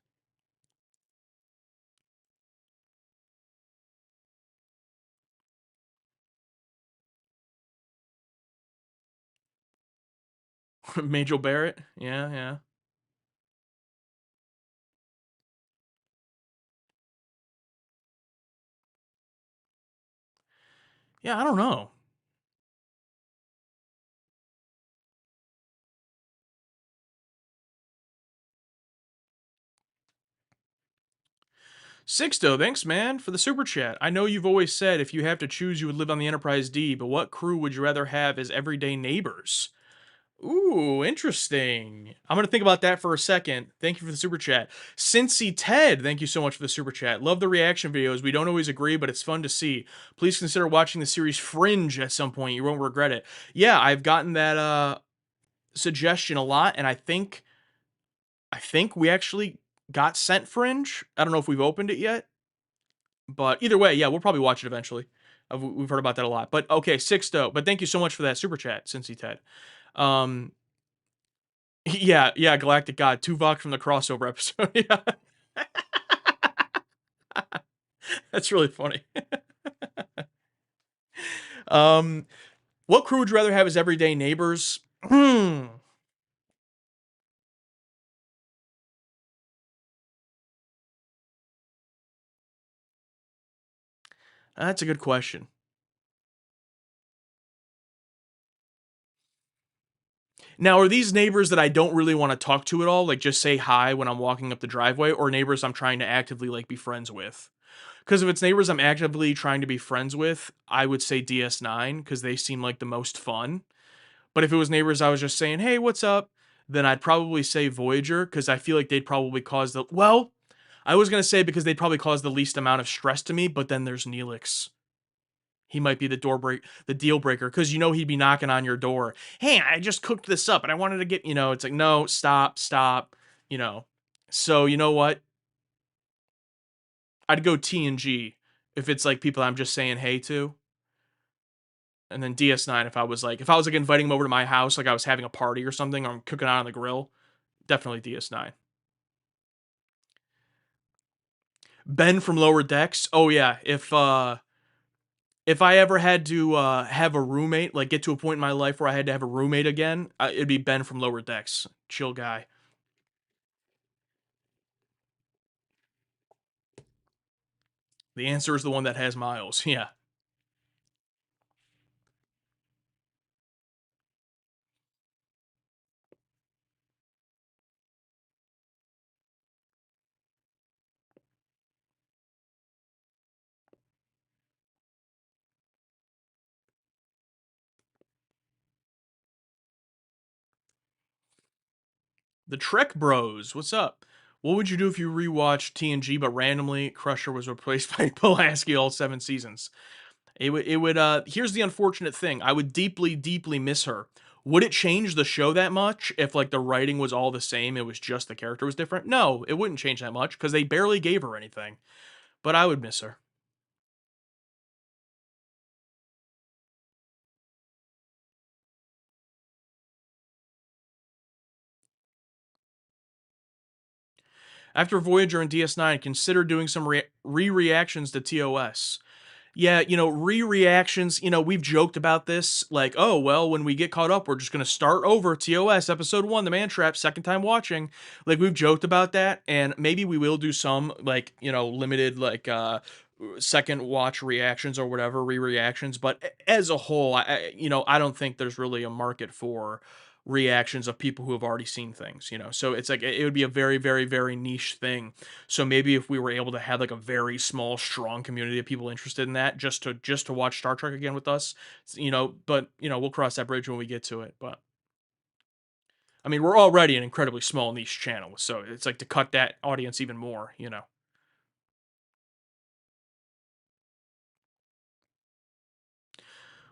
Majel Barrett? Yeah, yeah. Yeah, I don't know. Sixto, thanks, man, for the super chat. I know you've always said if you have to choose, you would live on the Enterprise D, but what crew would you rather have as everyday neighbors? Ooh, interesting. I'm gonna think about that for a second. Thank you for the super chat. Cincy Ted, thank you so much for the super chat. Love the reaction videos. We don't always agree, but it's fun to see. Please consider watching the series Fringe at some point. You won't regret it. Yeah, I've gotten that suggestion a lot, and I think we actually got sent Fringe. I don't know if we've opened it yet. But either way, yeah, we'll probably watch it eventually. We've heard about that a lot. But okay, Sixto. But thank you so much for that super chat, Cincy Ted. Um, yeah, yeah, Galactic God, Tuvok from the crossover episode. Yeah, that's really funny. um, what crew would you rather have as everyday neighbors? That's a good question. Now, are these neighbors that I don't really want to talk to at all, like just say hi when I'm walking up the driveway, or neighbors I'm trying to actively like be friends with? Because if it's neighbors I'm actively trying to be friends with, I would say DS9 because they seem like the most fun. But if it was neighbors I was just saying, hey, what's up? Then I'd probably say Voyager because I feel like they'd probably cause the. Well, I was going to say because they'd probably cause the least amount of stress to me, but then there's Neelix. He might be the deal breaker because he'd be knocking on your door. Hey, I just cooked this up and I wanted to get, it's like, no, stop, stop, you know. So, you know what? I'd go TNG if it's like people I'm just saying hey to. And then DS9 if I was like inviting them over to my house, like I was having a party or something, or I'm cooking out on the grill, definitely DS9. Ben from Lower Decks. Oh yeah, if I ever had to have a roommate, like get to a point in my life where I had to have a roommate again, it'd be Ben from Lower Decks. Chill guy. The answer is the one that has Miles. Yeah. The Trek Bros. What's up? What would you do if you rewatched TNG but randomly Crusher was replaced by Pulaski all 7 seasons? It would here's the unfortunate thing. I would deeply, deeply miss her. Would it change the show that much if like the writing was all the same, it was just the character was different? No, it wouldn't change that much because they barely gave her anything. But I would miss her. After Voyager and DS9, consider doing some re-reactions to TOS. Yeah, re-reactions, we've joked about this, like, oh, well, when we get caught up, we're just gonna start over TOS episode 1, The Man Trap, second time watching. Like, we've joked about that, and maybe we will do some, like, limited, like, second watch reactions or whatever, re-reactions, but as a whole, I don't think there's really a market for reactions of people who have already seen things, you know. So it's like it would be a very, very, very niche thing. So maybe if we were able to have like a very small, strong community of people interested in that, just to watch Star Trek again with us, you know. But you know, we'll cross that bridge when we get to it. But I mean, we're already an incredibly small niche channel, so it's like to cut that audience even more, you know.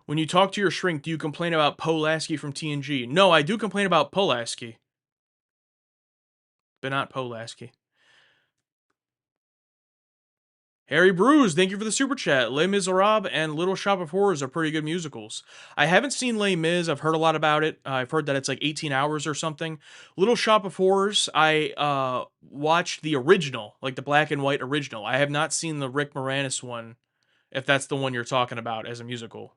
When you talk to your shrink, do you complain about Polaski from TNG? No, I do complain about Polaski, but not Polaski. Harry Brews, thank you for the super chat. Les Miserables and Little Shop of Horrors are pretty good musicals. I haven't seen Les Mis. I've heard a lot about it. I've heard that it's like 18 hours or something. Little Shop of Horrors, I watched the original, like the black and white original. I have not seen the Rick Moranis one, if that's the one you're talking about as a musical.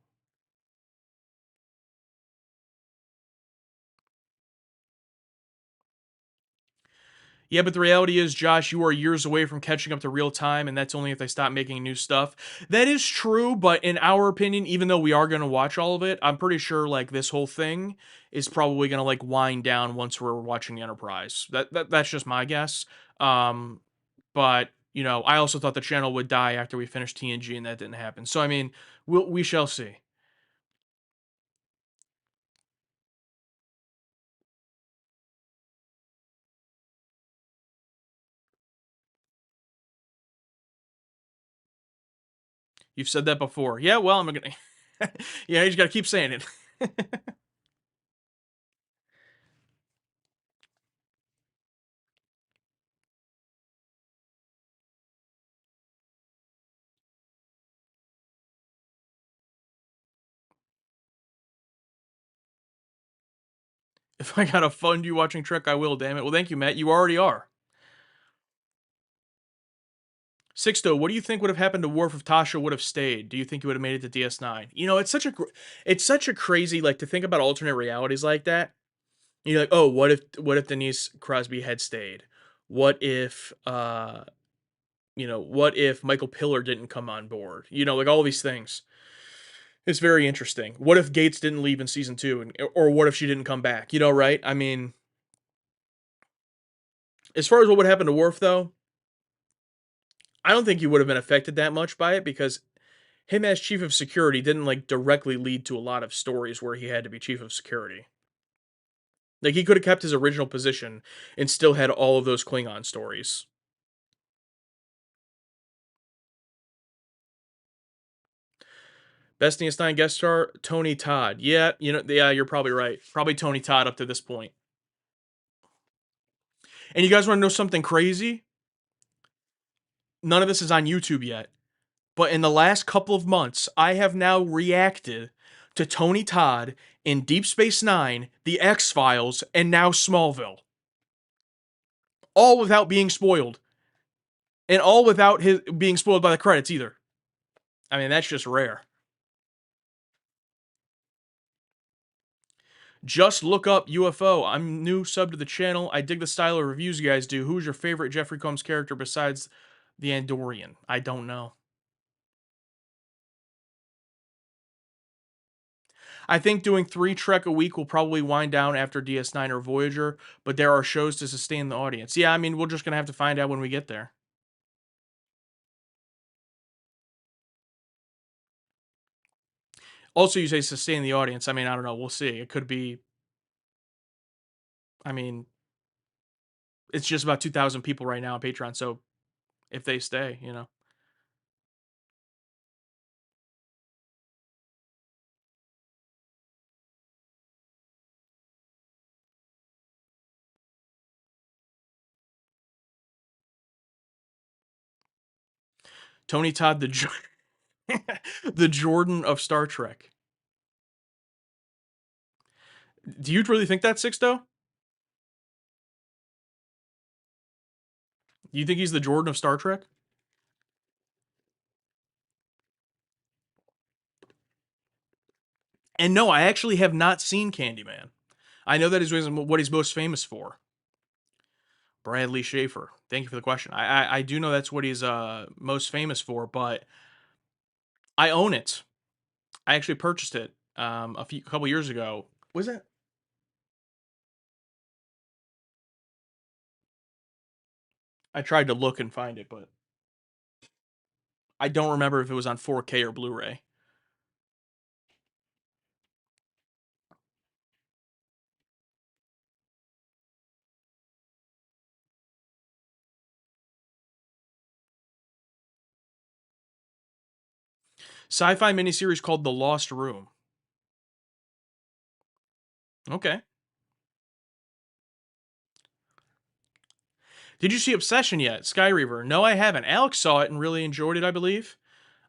Yeah, but the reality is, Josh, you are years away from catching up to real time, and that's only if they stop making new stuff. That is true, but in our opinion, even though we are going to watch all of it, I'm pretty sure like this whole thing is probably going to like wind down once we're watching the Enterprise. That's just my guess. Um, but you know, I also thought the channel would die after we finished TNG, and that didn't happen. So I mean, we shall see. You've said that before. Yeah, well, I'm gonna. Yeah, you just got to keep saying it. If I gotta fund you watching Trek, I will, damn it. Well, thank you, Matt. You already are. Sixto, what do you think would have happened to Worf if Tasha would have stayed? Do you think he would have made it to DS9? You know, it's such a crazy like to think about alternate realities like that. You're like, oh, what if Denise Crosby had stayed? What if what if Michael Piller didn't come on board? You know, like all these things. It's very interesting. What if Gates didn't leave in season 2 or what if she didn't come back? You know, right? I mean, as far as what would happen to Worf though, I don't think he would have been affected that much by it because him as chief of security didn't like directly lead to a lot of stories where he had to be chief of security. Like he could have kept his original position and still had all of those Klingon stories. Best DS9 guest star Tony Todd. Yeah, yeah, you're probably right. Probably Tony Todd up to this point. And you guys want to know something crazy? None of this is on YouTube yet. But in the last couple of months, I have now reacted to Tony Todd in Deep Space Nine, The X Files, and now Smallville. All without being spoiled. And all without his being spoiled by the credits either. I mean, that's just rare. Just look up UFO. I'm new sub to the channel. I dig the style of reviews you guys do. Who's your favorite Jeffrey Combs character besides the Andorian? I don't know. I think doing 3 Trek a week will probably wind down after DS9 or Voyager, but there are shows to sustain the audience. Yeah, I mean, we're just going to have to find out when we get there. Also, you say sustain the audience. I mean, I don't know. We'll see. It could be, I mean, it's just about 2,000 people right now on Patreon, so if they stay, you know. Tony Todd, the Jordan of Star Trek. Do you really think that, Sixto? Do you think he's the Jordan of Star Trek? And no, I actually have not seen Candyman. I know that is what he's most famous for. Bradley Schaefer. Thank you for the question. I do know that's what he's most famous for, but I own it. I actually purchased it a couple years ago. Was that? I tried to look and find it, but I don't remember if it was on 4K or Blu-ray. Sci-fi miniseries called The Lost Room. Okay. Did you see Obsession yet? Skyreaver. No, I haven't. Alex saw it and really enjoyed it, I believe.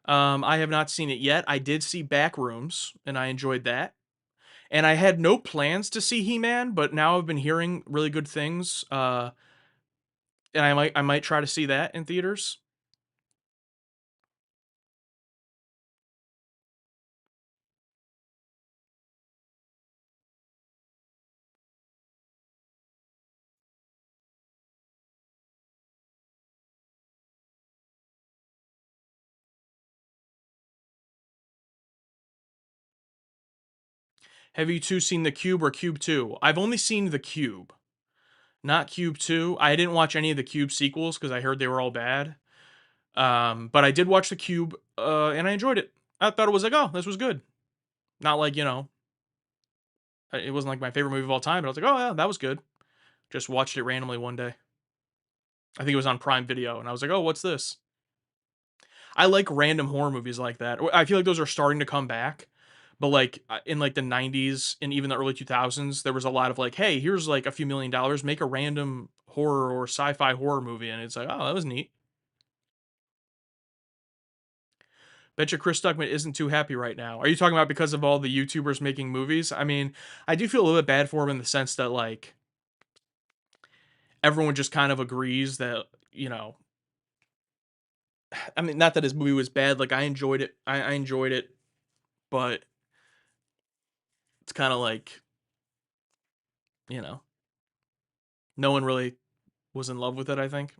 I have not seen it yet. I did see Backrooms, and I enjoyed that. And I had no plans to see He-Man, but now I've been hearing really good things. And I might try to see that in theaters. Have you two seen The Cube or Cube 2? I've only seen The Cube, not Cube 2. I didn't watch any of the Cube sequels because I heard they were all bad. But I did watch The Cube, and I enjoyed it. I thought it was like, oh, this was good. Not like, it wasn't like my favorite movie of all time, but I was like, oh, yeah, that was good. Just watched it randomly one day. I think it was on Prime Video, and I was like, oh, what's this? I like random horror movies like that. I feel like those are starting to come back. But like in like the 90s and even the early 2000s, there was a lot of like, hey, here's like a few $1 million, make a random horror or sci-fi horror movie, and it's like, oh, that was neat. Betcha Chris Stuckman isn't too happy right now. Are you talking about because of all the YouTubers making movies? I mean, I do feel a little bit bad for him in the sense that like everyone just kind of agrees that, I mean, not that his movie was bad. Like I enjoyed it. I enjoyed it, but it's kind of like, you know, no one really was in love with it, I think.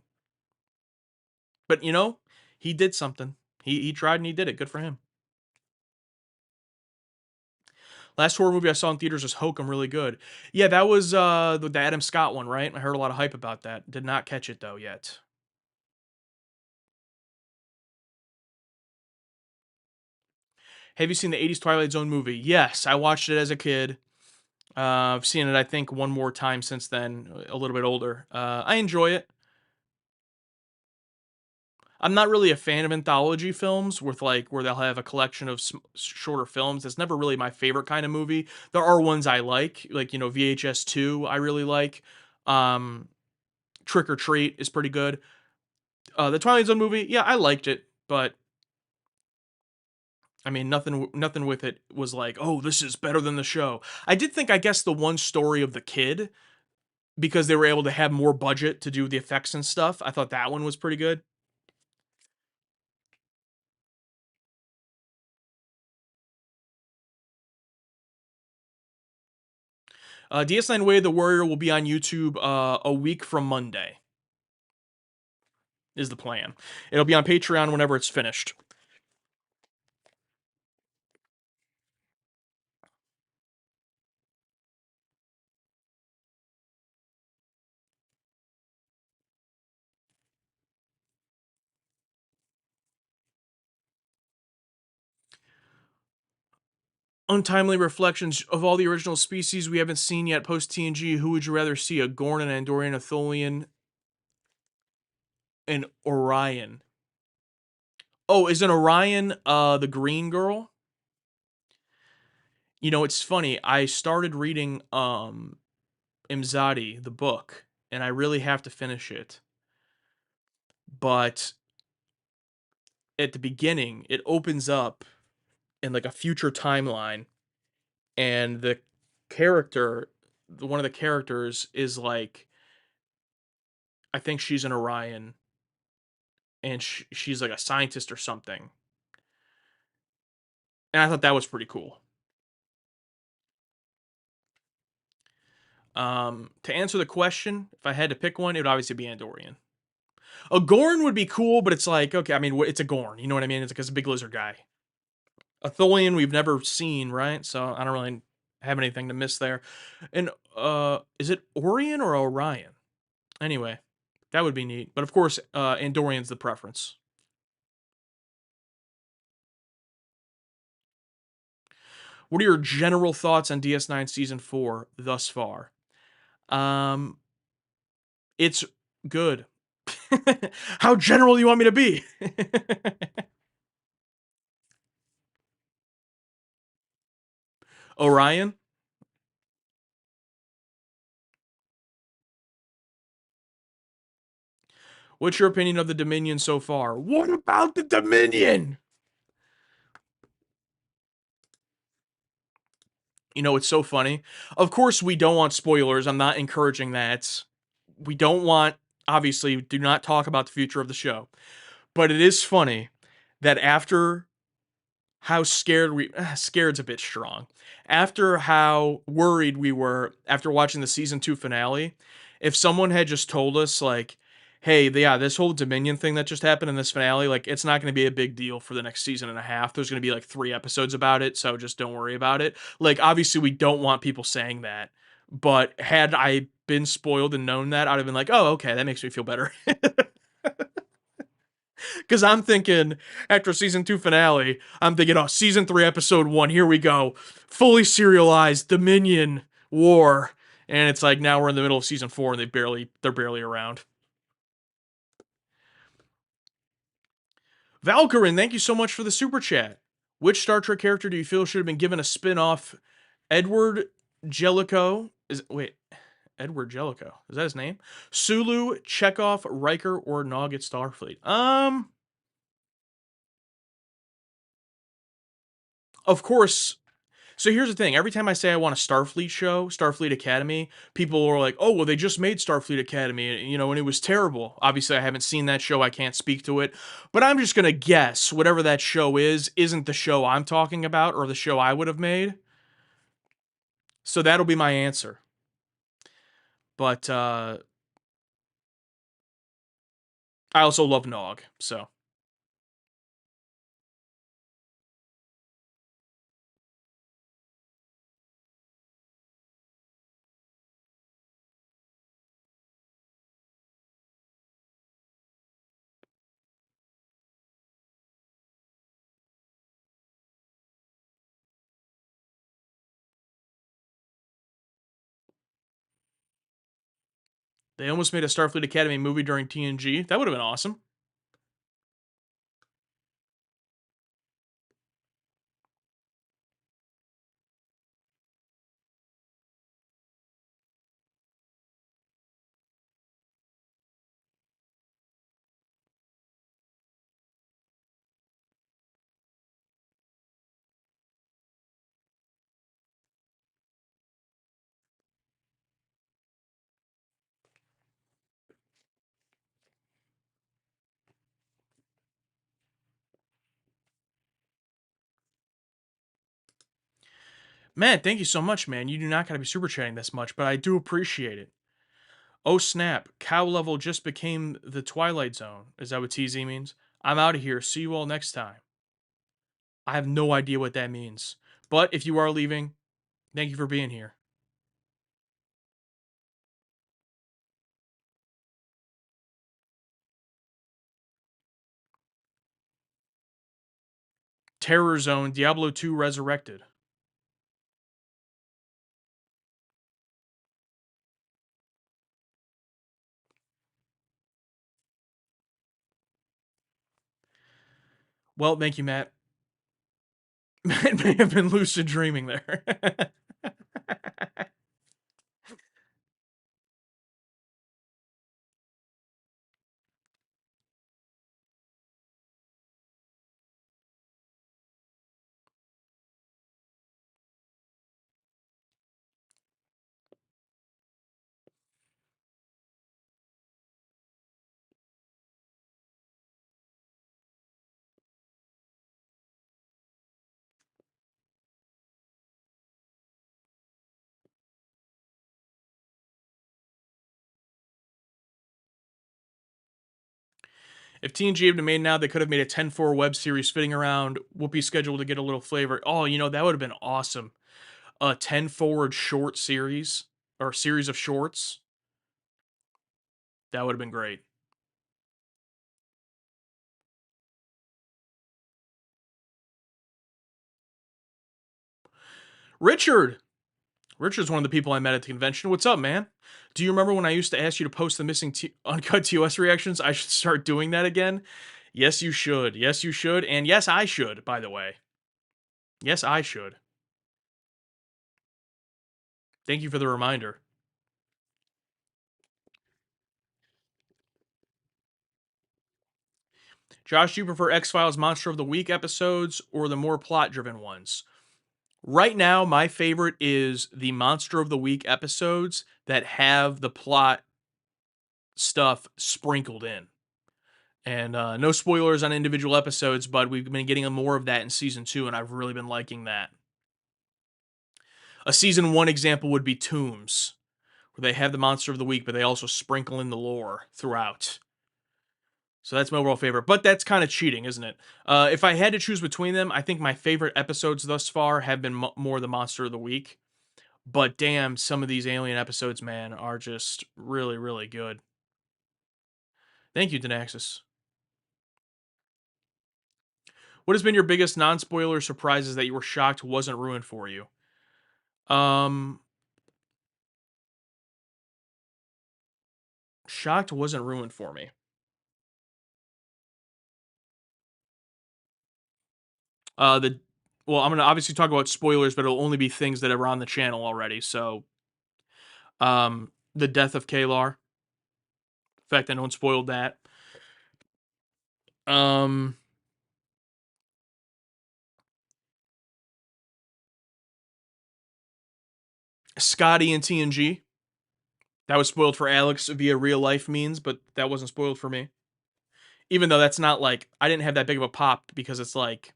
But he did something. He tried and he did it. Good for him. Last horror movie I saw in theaters was Hokum, really good. Yeah, that was the Adam Scott one, right? I heard a lot of hype about that. Did not catch it though yet. Have you seen the 80s Twilight Zone movie? Yes, I watched it as a kid. I've seen it, I think, one more time since then, a little bit older. I enjoy it. I'm not really a fan of anthology films with like where they'll have a collection of shorter films. That's never really my favorite kind of movie. There are ones I like VHS 2 I really like. Um Trick or Treat is pretty good. The Twilight Zone movie, yeah, I liked it, but I mean nothing with it was like, "Oh, this is better than the show." I did think I guess the one story of the kid because they were able to have more budget to do the effects and stuff. I thought that one was pretty good. DS9 Way of the Warrior will be on YouTube a week from Monday, is the plan. It'll be on Patreon whenever it's finished. Untimely reflections of all the original species we haven't seen yet post TNG. Who would you rather see? A Gorn, an Andorian, a Tholian, an Orion. Oh, is an Orion the green girl? It's funny. I started reading Imzadi, the book, and I really have to finish it. But at the beginning, it opens up in like a future timeline, and the character, one of the characters, is like, I think she's an Orion, and she's like a scientist or something. And I thought that was pretty cool. To answer the question, if I had to pick one, it would obviously be Andorian. A Gorn would be cool, but it's like, okay, I mean, it's a Gorn. You know what I mean? It's like it's a big lizard guy. A Tholian we've never seen, right? So I don't really have anything to miss there. And is it Orion or Orion? Anyway, That would be neat. But of course, Andorian's the preference. What are your general thoughts on DS9 season 4 thus far? Um, it's good. How general do you want me to be? Orion, what's your opinion of the Dominion so far? What about the Dominion? You know, it's so funny. Of course, we don't want spoilers. I'm not encouraging that. We don't want, obviously, do not talk about the future of the show. But it is funny that after how scared we scared's a bit strong. After how worried we were after watching the season 2 finale, if someone had just told us like, "Hey, yeah, this whole Dominion thing that just happened in this finale, like it's not going to be a big deal for the next season and a half. There's going to be like 3 episodes about it, so just don't worry about it." Like obviously we don't want people saying that, but had I been spoiled and known that, I'd have been like, "Oh, okay, that makes me feel better." Because I'm thinking after season 2 finale, I'm thinking, oh, season 3, episode 1, here we go. Fully serialized Dominion War. And it's like now we're in the middle of season 4 and they're barely around. Valkyrin, thank you so much for the super chat. Which Star Trek character do you feel should have been given a spin-off? Edward Jellicoe? Edward Jellicoe. Is that his name? Sulu, Chekhov, Riker, or Nog at Starfleet? Of course, so here's the thing. Every time I say I want a Starfleet show, Starfleet Academy, people are like, "Oh, well, they just made Starfleet Academy, you know, and it was terrible." Obviously, I haven't seen that show. I can't speak to it. But I'm just gonna guess whatever that show is isn't the show I'm talking about or the show I would have made. So that'll be my answer. But I also love Nog. So they almost made a Starfleet Academy movie during TNG. That would have been awesome. Man, thank you so much, man. You do not gotta be super chatting this much, but I do appreciate it. Oh snap, cow level just became the Twilight Zone. Is that what TZ means? I'm out of here. See you all next time. I have no idea what that means. But if you are leaving, thank you for being here. Terror Zone, Diablo 2 Resurrected. Well, thank you, Matt. Matt may have been lucid dreaming there. 'If TNG had been made now, they could have made a 10-4 web series fitting around Whoopi's schedule to get a little flavor. Oh, you know, that would have been awesome. A 10 forward short series or series of shorts. That would have been great. Richard. Richard's one of the people I met at the convention. What's up, man? Do you remember when I used to ask you to post the missing uncut TOS reactions? I should start doing that again. Yes, you should. Yes, you should. And yes, I should, by the way. Yes, I should. Thank you for the reminder. Josh, do you prefer X Files Monster of the Week episodes or the more plot driven ones? Right now, my favorite is the Monster of the Week episodes that have the plot stuff sprinkled in. And no spoilers on individual episodes, but we've been getting more of that in season 2, and I've really been liking that. A season 1 example would be Tombs, where they have the Monster of the Week, but they also sprinkle in the lore throughout. So that's my overall favorite, but that's kind of cheating, isn't it? If I had to choose between them, I think my favorite episodes thus far have been more the Monster of the Week. But damn, some of these Alien episodes, man, are just really, really good. Thank you, Denaxis. What has been your biggest non-spoiler surprises that you were shocked wasn't ruined for you? Um, Shocked wasn't ruined for me. The well, I'm gonna obviously talk about spoilers, but it'll only be things that are on the channel already. So, the death of Kalar. In fact, I no one spoiled that. Um, Scotty and TNG. That was spoiled for Alex via real life means, but that wasn't spoiled for me. Even though that's not like I didn't have that big of a pop because it's like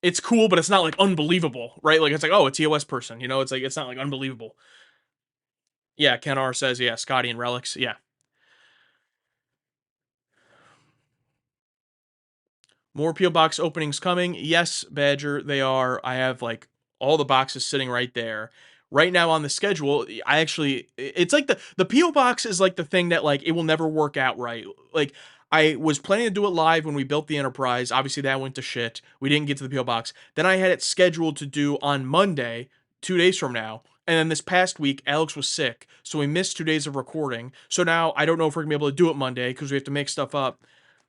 it's cool, but it's not like unbelievable, right? Like it's like, oh, a TOS person, you know? It's like it's not like unbelievable. Yeah, Ken R says, yeah, Scotty and Relics, yeah. More P.O. Box openings coming. Yes, Badger, they are. I have like all the boxes sitting right there. Right now on the schedule, I actually it's like the P.O. Box is like the thing that like it will never work out right. Like I was planning to do it live when we built the Enterprise. Obviously that went to shit. We didn't get to the P.O. Box. Then I had it scheduled to do on Monday, 2 days from now. And then this past week, Alex was sick, so we missed 2 days of recording. So now I don't know if we're gonna be able to do it Monday because we have to make stuff up.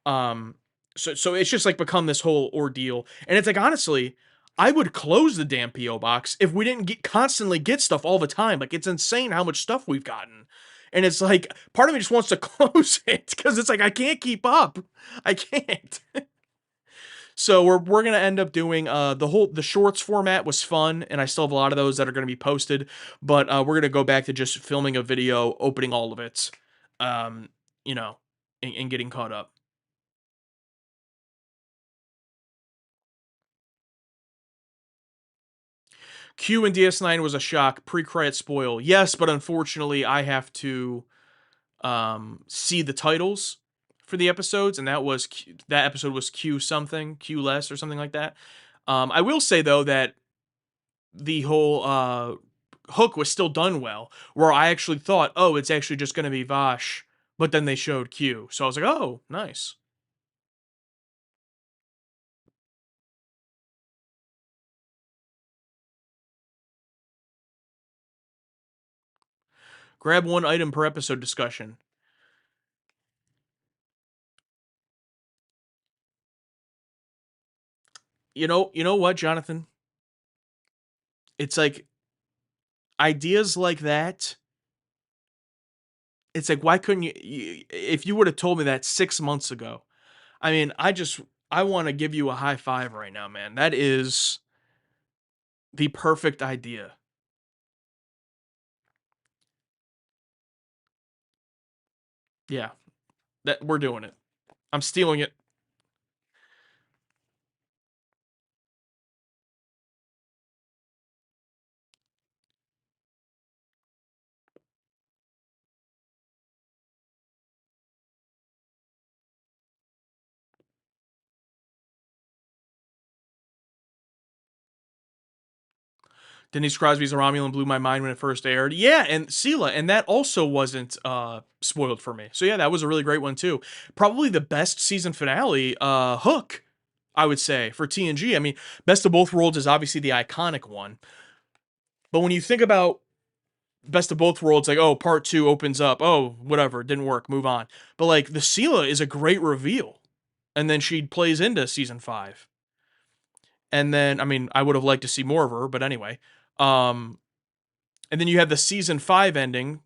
Um, so it's just like become this whole ordeal. And it's like honestly, I would close the damn PO box if we didn't constantly get stuff all the time. Like it's insane how much stuff we've gotten. And it's like part of me just wants to close it because it's like I can't keep up. I can't. So we're gonna end up doing the shorts format was fun, and I still have a lot of those that are gonna be posted. But we're gonna go back to just filming a video, opening all of it, um, you know, and getting caught up. Q and DS9 was a shock. Pre-credit spoil, yes, but unfortunately, I have to see the titles for the episodes, and that episode was Q something, Q less, or something like that. I will say though that the whole hook was still done well, where I actually thought, oh, it's actually just going to be Vash, but then they showed Q, so I was like, oh, nice. Grab one item per episode discussion. You know what, Jonathan? It's like ideas like that. It's like, why couldn't if you would have told me that 6 months ago? I mean, I want to give you a high five right now, man. That is the perfect idea. Yeah, that we're doing it. I'm stealing it. Denise Crosby's Romulan blew my mind when it first aired. Yeah, and Sela, and that also wasn't spoiled for me. So yeah, that was a really great one too. Probably the best season finale, Hook, I would say, for TNG. I mean, Best of Both Worlds is obviously the iconic one. But when you think about Best of Both Worlds, like, oh, part two opens up, oh, whatever, didn't work, move on. But like the Sela is a great reveal. And then she plays into season five. And then, I mean, I would have liked to see more of her, but anyway. Um, and then you have the season five ending,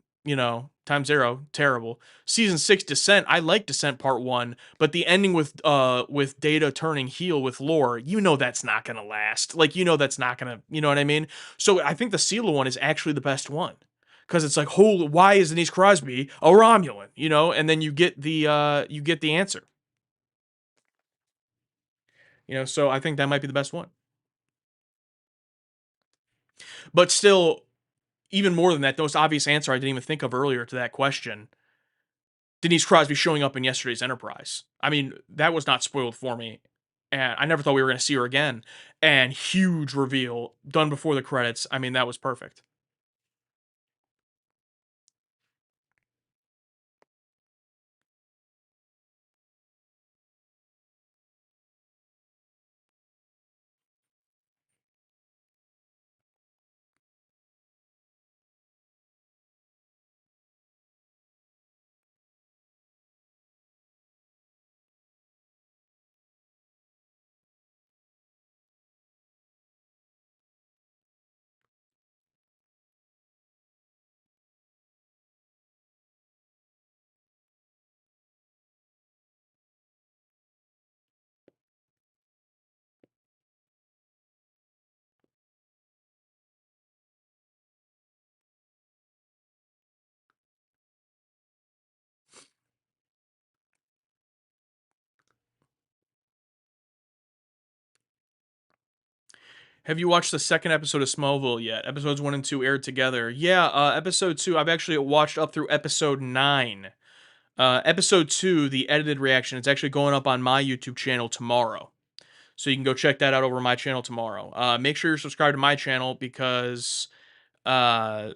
Time Zero, terrible. Season six, Descent. I like Descent Part One, but the ending with Data turning heel with Lore, that's not gonna last. Like, that's not gonna, you know what I mean? So I think the Sela one is actually the best one. Because it's like, holy, why is Denise Crosby a Romulan? And then you get the answer. So I think that might be the best one. But still, even more than that, the most obvious answer I didn't even think of earlier to that question, Denise Crosby showing up in yesterday's Enterprise. I mean, that was not spoiled for me. And I never thought we were going to see her again. And huge reveal done before the credits. I mean, that was perfect. Have you watched the second episode of Smallville yet? Episodes one and two aired together. Yeah, episode two, I've actually watched up through episode nine. Episode two, the edited reaction, it's actually going up on my YouTube channel tomorrow. So you can go check that out over my channel tomorrow. Make sure you're subscribed to my channel because uh,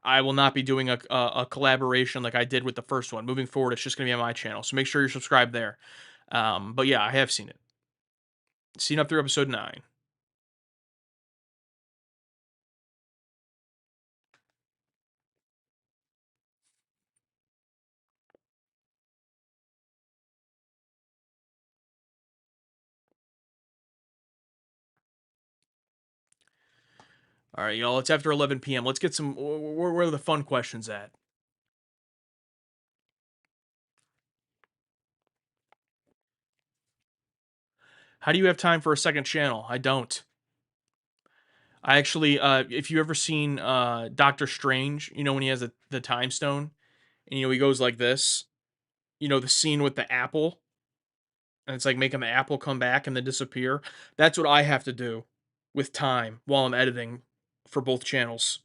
I will not be doing a collaboration like I did with the first one. Moving forward, it's just going to be on my channel. So make sure you're subscribed there. But yeah, I have seen it. Seen up through episode 9. All right, y'all. It's after 11 p.m. Let's get some. Where are the fun questions at? How do you have time for a second channel? I don't. I actually, if you ever seen Doctor Strange, when he has the time stone, and he goes like this. The scene with the apple, and it's like making the apple come back and then disappear. That's what I have to do with time while I'm editing for both channels.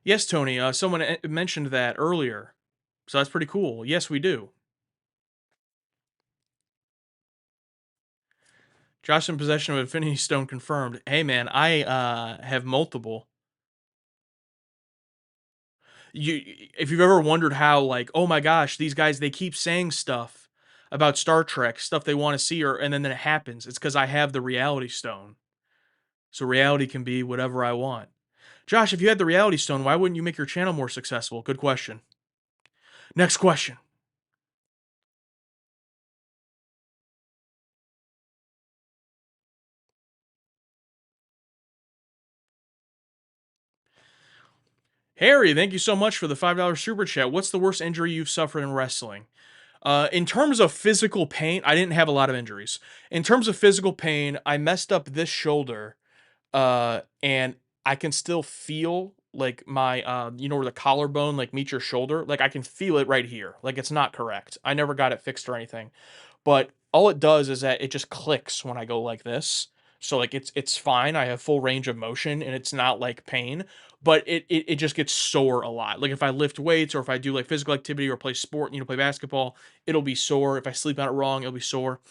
Yes, Tony. Someone mentioned that earlier, so that's pretty cool. Yes, we do. Josh in possession of Infinity Stone confirmed. Hey, man, I have multiple. If you've ever wondered how, like, oh my gosh, these guys they keep saying stuff about Star Trek, stuff they want to see, and then it happens. It's because I have the Reality Stone, so reality can be whatever I want. Josh, if you had the Reality Stone, why wouldn't you make your channel more successful? Good question. Next question. Harry, thank you so much for the $5 super chat. What's the worst injury you've suffered in wrestling? In terms of physical pain, I didn't have a lot of injuries. In terms of physical pain, I messed up this shoulder, and I can still feel like my, where the collarbone like meets your shoulder. Like I can feel it right here. Like it's not correct. I never got it fixed or anything, but all it does is that it just clicks when I go like this. So like it's fine. I have full range of motion and it's not like pain, but it just gets sore a lot. Like if I lift weights or if I do like physical activity or play sport, play basketball, it'll be sore. If I sleep on it wrong, it'll be sore.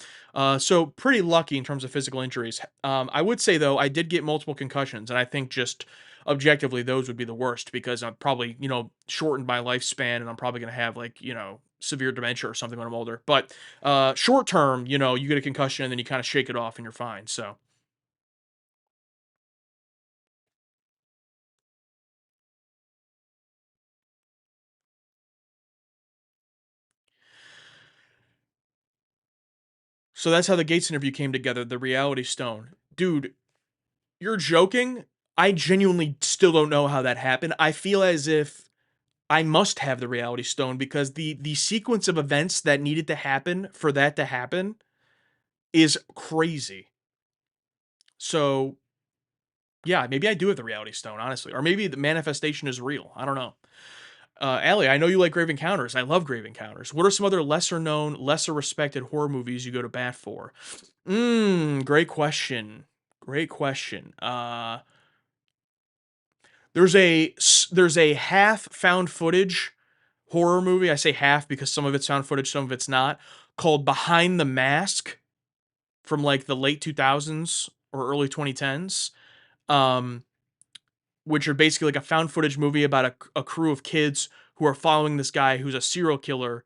So pretty lucky in terms of physical injuries. I would say though, I did get multiple concussions, and I think just objectively those would be the worst because I'm probably shortened my lifespan, and I'm probably gonna have like severe dementia or something when I'm older. But short term, you get a concussion and then you kind of shake it off and you're fine. So that's how the Gates interview came together, the reality stone. Dude, you're joking? I genuinely still don't know how that happened. I feel as if I must have the reality stone because the sequence of events that needed to happen for that to happen is crazy. So, yeah, maybe I do have the reality stone, honestly. Or maybe the manifestation is real. I don't know. Allie, I know you like Grave Encounters. I love Grave Encounters. What are some other lesser known, lesser respected horror movies you go to bat for? Great question. Great question. There's a half found footage horror movie. I say half because some of it's found footage, some of it's not. Called Behind the Mask from like the late 2000s or early 2010s. Um, which are basically like a found footage movie about a crew of kids who are following this guy who's a serial killer,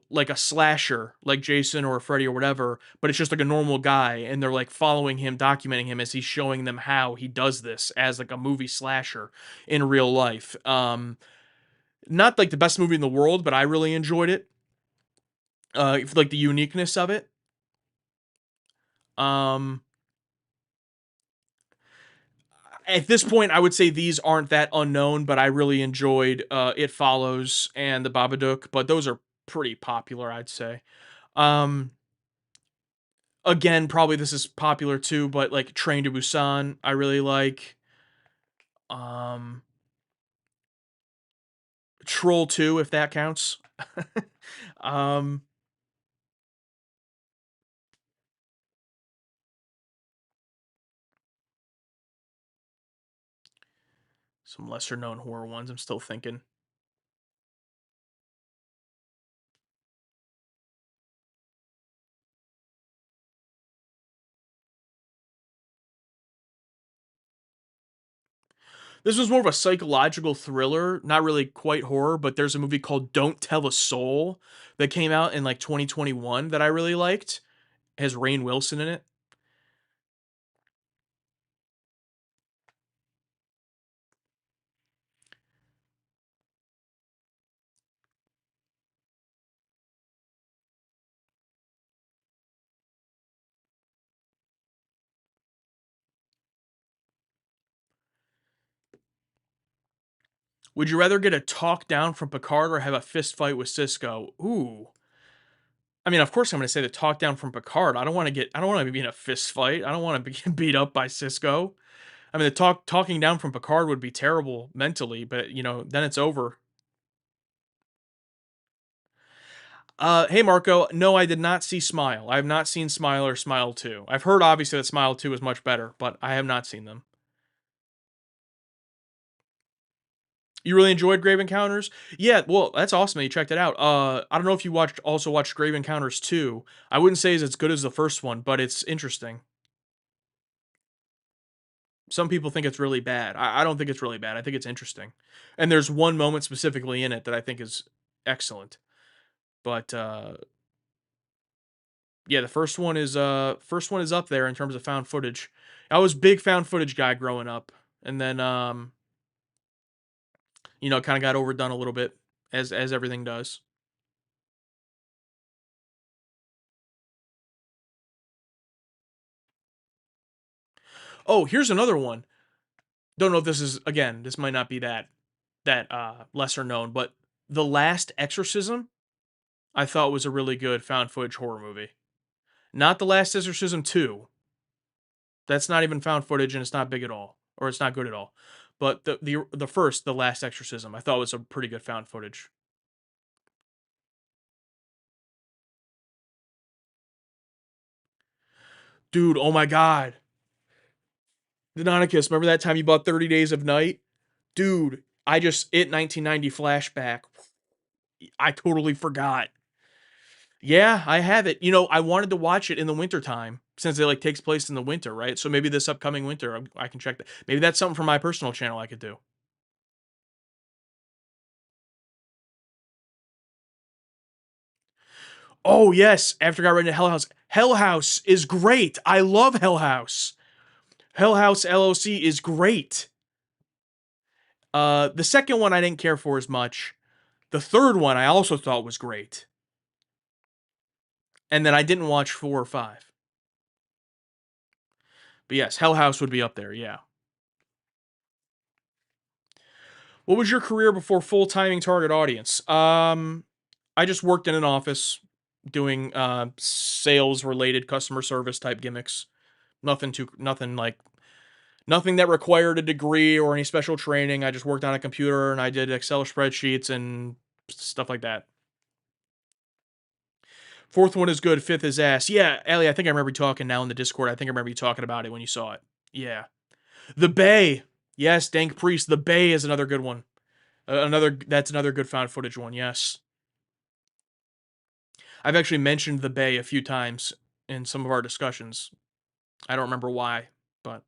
like a slasher, like Jason or Freddy or whatever, but it's just like a normal guy, and they're like following him, documenting him as he's showing them how he does this as like a movie slasher in real life. Not like the best movie in the world, but I really enjoyed it. Like the uniqueness of it. Um, at this point, I would say these aren't that unknown, but I really enjoyed It Follows and The Babadook, but those are pretty popular, I'd say. Um, Again, probably this is popular too, but like Train to Busan, I really like. Um, Troll 2, if that counts. um, some lesser known horror ones. I'm still thinking. This was more of a psychological thriller, not really quite horror, but there's a movie called Don't Tell a Soul that came out in like 2021 that I really liked. It has Rainn Wilson in it. Would you rather get a talk down from Picard or have a fist fight with Cisco? Ooh. I mean, of course I'm going to say the talk down from Picard. I don't want to be in a fist fight. I don't want to be beat up by Cisco. I mean, the talking down from Picard would be terrible mentally, but then it's over. Hey Marco, no, I did not see Smile. I have not seen Smile or Smile 2. I've heard obviously that Smile 2 is much better, but I have not seen them. You really enjoyed Grave Encounters? Yeah, well, that's awesome that you checked it out. I don't know if you watched Grave Encounters 2. I wouldn't say it's as good as the first one, but it's interesting. Some people think it's really bad. I don't think it's really bad. I think it's interesting. And there's one moment specifically in it that I think is excellent. But yeah, the first one is up there in terms of found footage. I was a big found footage guy growing up, and then kind of got overdone a little bit as everything does. Oh, here's another one. Don't know if this might not be that lesser known, but The Last Exorcism I thought was a really good found footage horror movie. Not The Last Exorcism 2. That's not even found footage and it's not big at all, or it's not good at all. But the first, The Last Exorcism, I thought was a pretty good found footage. Dude, oh my god. The Donicus, remember that time you bought 30 Days of Night? Dude, I just it 1990 flashback. I totally forgot. Yeah, I have it. You know, I wanted to watch it in the winter time since it like takes place in the winter, right? So maybe this upcoming winter I can check that. Maybe that's something for my personal channel I could do. Oh yes, after I got right into Hell House. Hell House is great. I love Hell House. Hell House LLC is great. The second one I didn't care for as much. The third one I also thought was great. And then I didn't watch 4 or 5. But yes, Hell House would be up there, yeah. What was your career before full-timing target audience? I just worked in an office doing sales related customer service type gimmicks. Nothing that required a degree or any special training. I just worked on a computer and I did Excel spreadsheets and stuff like that. Fourth one is good. Fifth is ass. Yeah, Ellie, I think I remember you talking now in the Discord. I think I remember you talking about it when you saw it. Yeah. The Bay. Yes, Dank Priest. The Bay is another good one. That's another good found footage one. Yes. I've actually mentioned the Bay a few times in some of our discussions. I don't remember why, but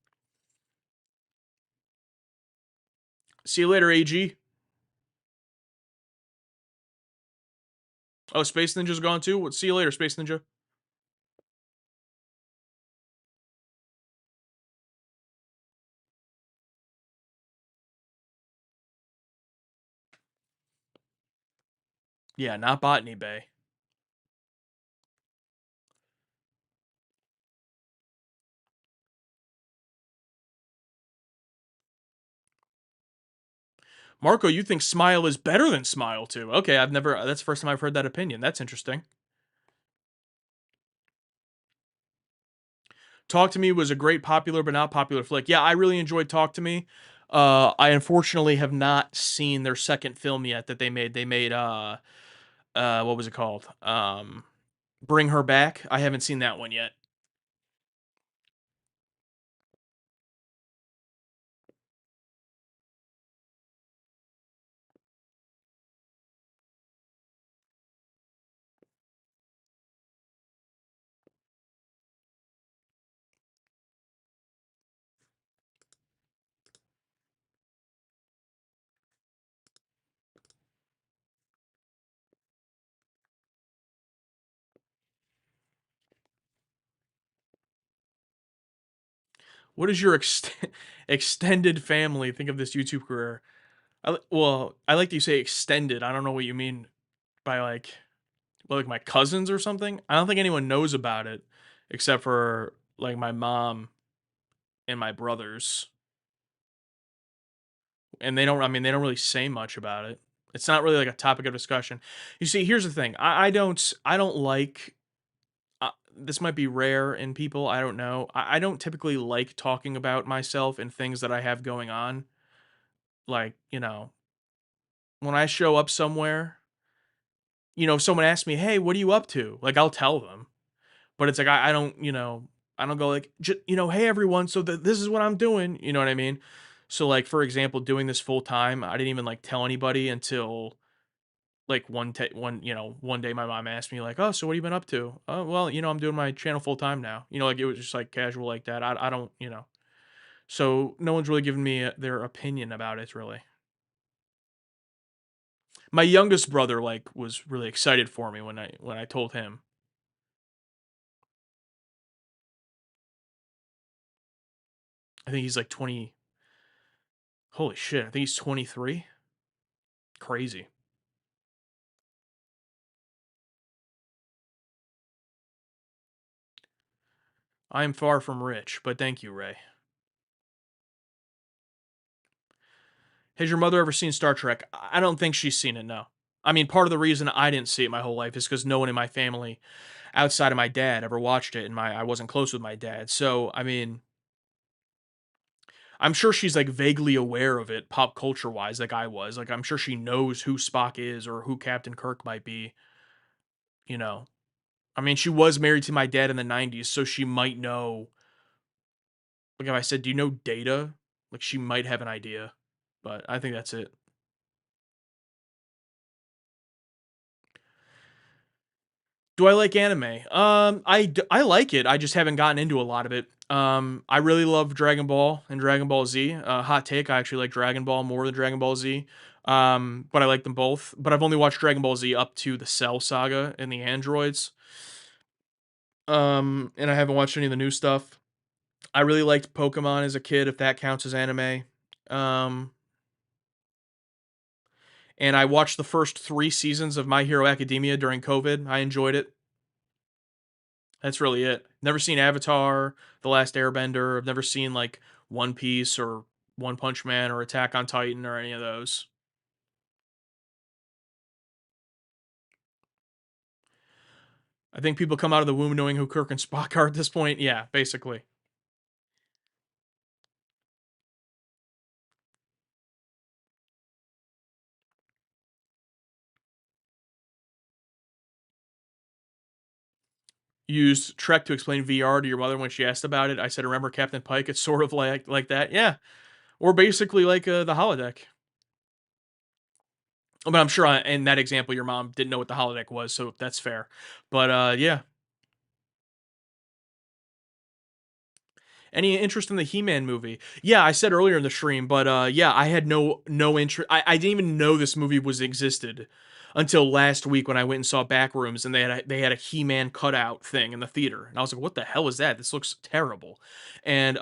see you later, AG. Oh, Space Ninja's gone too. See you later, Space Ninja. Yeah, not Botany Bay. Marco, you think Smile is better than Smile too? Okay, I've never. That's the first time I've heard that opinion. That's interesting. Talk to Me was a great popular but not popular flick. Yeah, I really enjoyed Talk to Me. I unfortunately have not seen their second film yet that they made. They made what was it called? Bring Her Back. I haven't seen that one yet. What is your extended family think of this YouTube career? Well, I like that you say extended. I don't know what you mean by like my cousins or something. I don't think anyone knows about it except for like my mom and my brothers. And they don't. I mean, they don't really say much about it. It's not really like a topic of discussion. You see, here's the thing. I don't. I don't like. This might be rare in people. I don't know. I don't typically like talking about myself and things that I have going on. Like when I show up somewhere, if someone asks me, "Hey, what are you up to?" Like I'll tell them, but it's like I don't. I don't go like, "Hey everyone, so this is what I'm doing." You know what I mean? So like for example, doing this full time, I didn't even like tell anybody until like one day my mom asked me like, "Oh, so what have you been up to?" "Oh, well, I'm doing my channel full time now." Like it was just like casual like that. I don't, So no one's really given me their opinion about it really. My youngest brother like was really excited for me when I told him. I think he's like 20. Holy shit, I think he's 23. Crazy. I am far from rich, but thank you, Ray. Has your mother ever seen Star Trek? I don't think she's seen it, no. I mean, part of the reason I didn't see it my whole life is because no one in my family outside of my dad ever watched it, and I wasn't close with my dad. So, I mean, I'm sure she's like vaguely aware of it, pop culture wise, like I was. Like, I'm sure she knows who Spock is or who Captain Kirk might be. You know, I mean, she was married to my dad in the '90s, so she might know. Like if I said, "Do you know Data?" Like she might have an idea, but I think that's it. Do I like anime? I like it. I just haven't gotten into a lot of it. I really love Dragon Ball and Dragon Ball Z. Hot take: I actually like Dragon Ball more than Dragon Ball Z. But I like them both. But I've only watched Dragon Ball Z up to the Cell Saga and the androids. And I haven't watched any of the new stuff. I really liked Pokemon as a kid, if that counts as anime. Um, and I watched the first 3 seasons of My Hero Academia during COVID. I enjoyed it. That's really it. Never seen Avatar, The Last Airbender. I've never seen like One Piece or One Punch Man or Attack on Titan or any of those. I think people come out of the womb knowing who Kirk and Spock are at this point. Yeah, basically. Used Trek to explain VR to your mother when she asked about it. I said, "Remember Captain Pike? It's sort of like that." Yeah, or basically like the holodeck. But I'm sure in that example, your mom didn't know what the holodeck was, so that's fair. But yeah, any interest in the He-Man movie? Yeah, I said earlier in the stream, but yeah, I had no interest. I didn't even know this movie was existed until last week when I went and saw Backrooms, and they had a He-Man cutout thing in the theater, and I was like, "What the hell is that? This looks terrible." And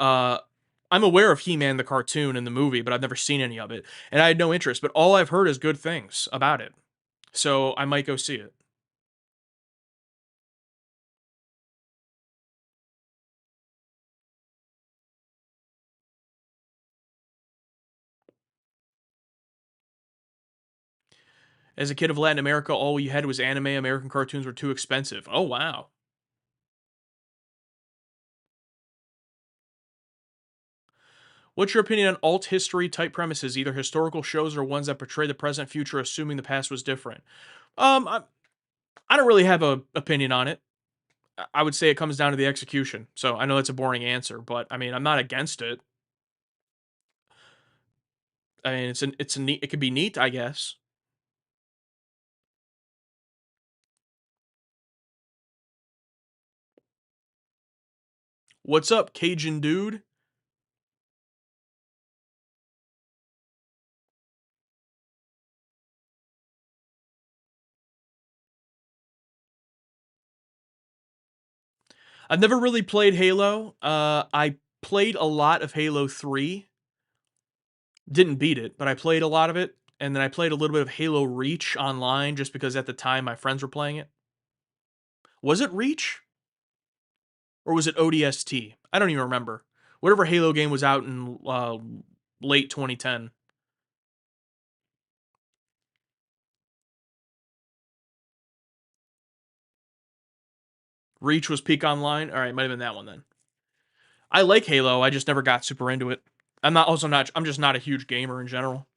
I'm aware of He-Man the cartoon and the movie, but I've never seen any of it, and I had no interest. But all I've heard is good things about it, so I might go see it. As a kid of Latin America, all we had was anime. American cartoons were too expensive. Oh wow. What's your opinion on alt history type premises, either historical shows or ones that portray the present future, assuming the past was different? Um, I, I don't really have a opinion on it. I would say it comes down to the execution. So I know that's a boring answer, but I mean I'm not against it. I mean it's a neat. It could be neat, I guess. What's up, Cajun dude? I've never really played Halo. I played a lot of Halo 3. Didn't beat it, but I played a lot of it. And then I played a little bit of Halo Reach online just because at the time my friends were playing it. Was it Reach? Or was it ODST? I don't even remember. Whatever Halo game was out in late 2010. Reach was Peak Online. All right, might have been that one then. I like Halo. I just never got super into it. I'm not also not. I'm just not a huge gamer in general.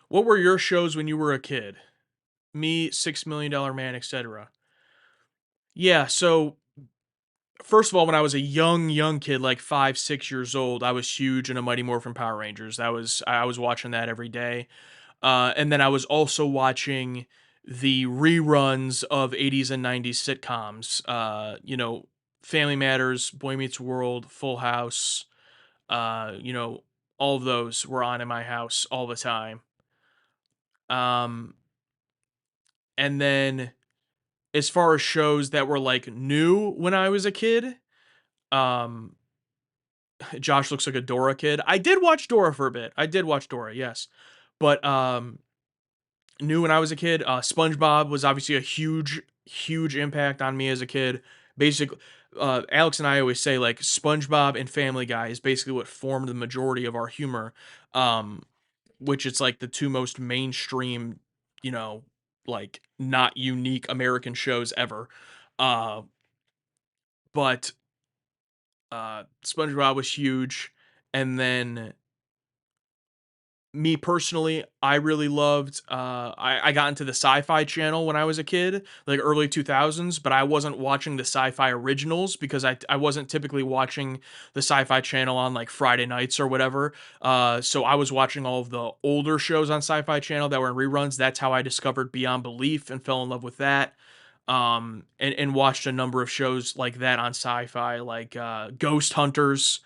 What were your shows when you were a kid? Me, $6 Million Man, etc. Yeah. So first of all, when I was a young kid, like 5, 6 years old, I was huge into Mighty Morphin Power Rangers. I was watching that every day. And then I was also watching the reruns of 80s and 90s sitcoms. Family Matters, Boy Meets World, Full House. All of those were on in my house all the time. Um, and then as far as shows that were like new when I was a kid, um, Josh looks like a Dora kid. I did watch Dora for a bit. I did watch Dora, yes. But knew when I was a kid. SpongeBob was obviously a huge impact on me as a kid. Basically, Alex and I always say like SpongeBob and Family Guy is basically what formed the majority of our humor, um, which it's like the two most mainstream, you know, like not unique American shows ever. Uh, but SpongeBob was huge, and then me personally, I really loved I got into the Sci-Fi Channel when I was a kid, like early 2000s, but I wasn't watching the Sci-Fi originals because I wasn't typically watching the Sci-Fi Channel on like Friday nights or whatever. So I was watching all of the older shows on Sci-Fi Channel that were in reruns. That's how I discovered Beyond Belief and fell in love with that. And watched a number of shows like that on Sci-Fi, like Ghost Hunters,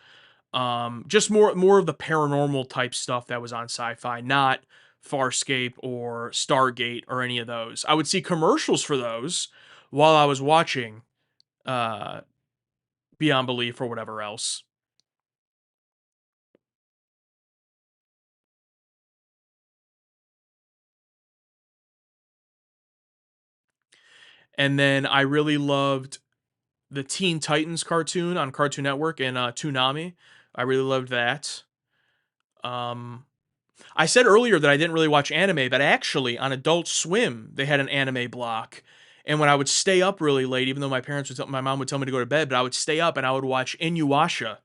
just more of the paranormal type stuff that was on sci-fi, not Farscape or Stargate or any of those. I would see commercials for those while I was watching uh Beyond Belief or whatever else. And then I really loved the Teen Titans cartoon on Cartoon Network and Toonami. I really loved that. um I said earlier that I didn't really watch anime, but actually on Adult Swim they had an anime block. And when I would stay up really late, even though my mom would tell me to go to bed, but I would stay up and I would watch Inuyasha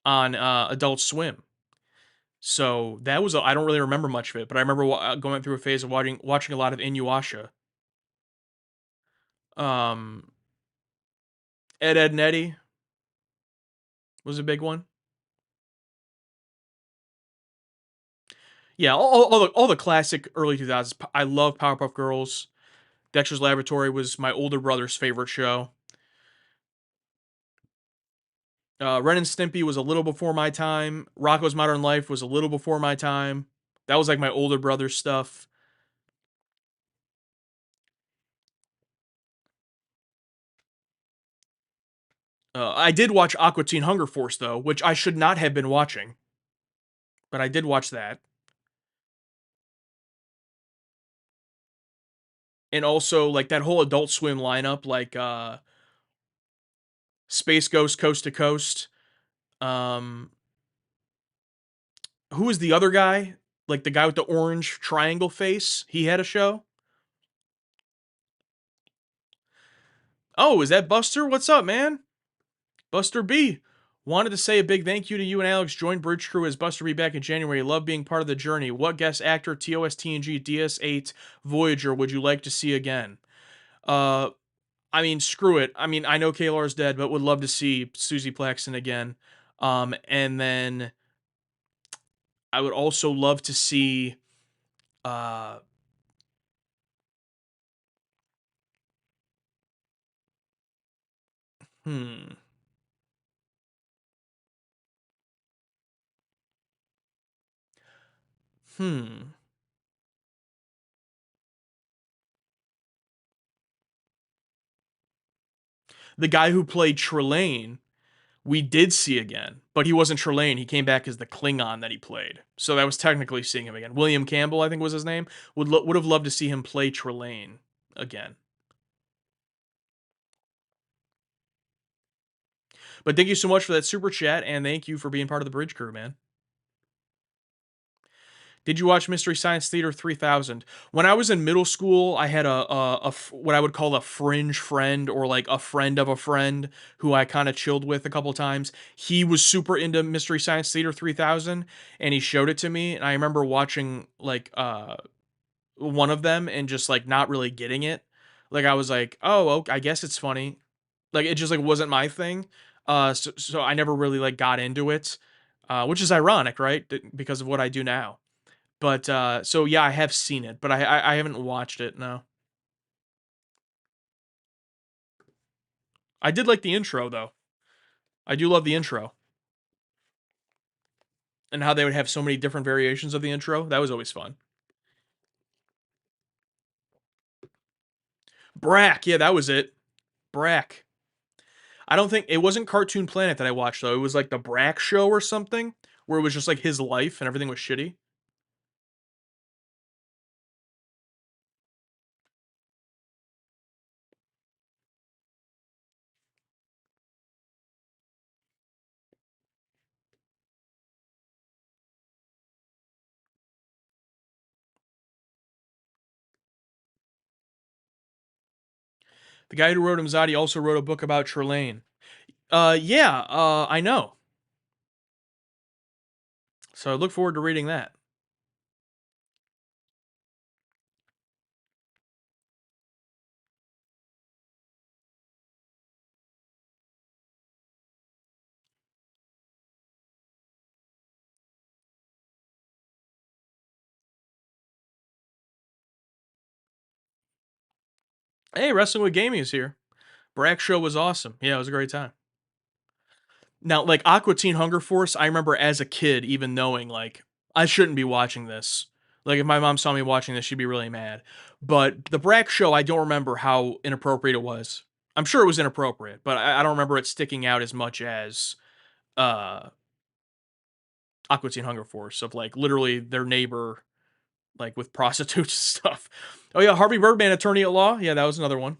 on Adult Swim. So that was I don't really remember much of it, but I remember going through a phase of watching a lot of Inuyasha. Um, Ed and Eddie was a big one. Yeah, all the classic early 2000s. I love Powerpuff Girls. Dexter's Laboratory was my older brother's favorite show. Ren and Stimpy was a little before my time. Rocko's Modern Life was a little before my time. That was like my older brother's stuff. I did watch Aqua Teen Hunger Force though, which I should not have been watching, but I did watch that. And also like that whole Adult Swim lineup, like Space Ghost Coast to Coast. Um, who was the other guy? Like the guy with the orange triangle face. He had a show. Oh, is that Buster? What's up, man? Buster B. Wanted to say a big thank you to you and Alex. Joined Bridge Crew as Buster B back in January. Love being part of the journey. What guest actor, TOS, TNG, DS8, Voyager would you like to see again? Uh, I mean, screw it. I mean, I know Kalar's dead, but would love to see Susie Plaxton again. And then I would also love to see. Uh, hmm, hmm. The guy who played Trelane we did see again, but he wasn't Trelane. He came back as the Klingon that he played. So that was technically seeing him again. William Campbell, I think was his name. Would have loved to see him play Trelane again. But thank you so much for that super chat, and thank you for being part of the Bridge Crew, man. Did you watch Mystery Science Theater 3000? When I was in middle school, I had what I would call a fringe friend or like a friend of a friend who I kind of chilled with a couple times. He was super into Mystery Science Theater 3000 and he showed it to me and I remember watching like one of them and just like not really getting it. Like I was like, "Oh, okay, I guess it's funny." Like it just like wasn't my thing. So I never really like got into it. Which is ironic, right? Because of what I do now. But so yeah, I have seen it, but I haven't watched it. No, I did like the intro though. I do love the intro and how they would have so many different variations of the intro. That was always fun. Brack, yeah, that was it. Brack. I don't think it wasn't Cartoon Planet that I watched though. It was like the Brack show or something where it was just like his life and everything was shitty. The guy who wrote Imzadi also wrote a book about Trelane. Yeah, I know. So I look forward to reading that. Hey, Wrestling with Gaming is here. Brack show was awesome. Yeah, it was a great time. Now, like Aqua Teen Hunger Force, I remember as a kid even knowing like I shouldn't be watching this. Like if my mom saw me watching this, she'd be really mad. But the Brack show, I don't remember how inappropriate it was. I'm sure it was inappropriate, but I don't remember it sticking out as much as uh Aqua Teen Hunger Force of like literally their neighbor like with prostitutes and stuff. Oh yeah, Harvey Birdman, Attorney at Law. Yeah, that was another one.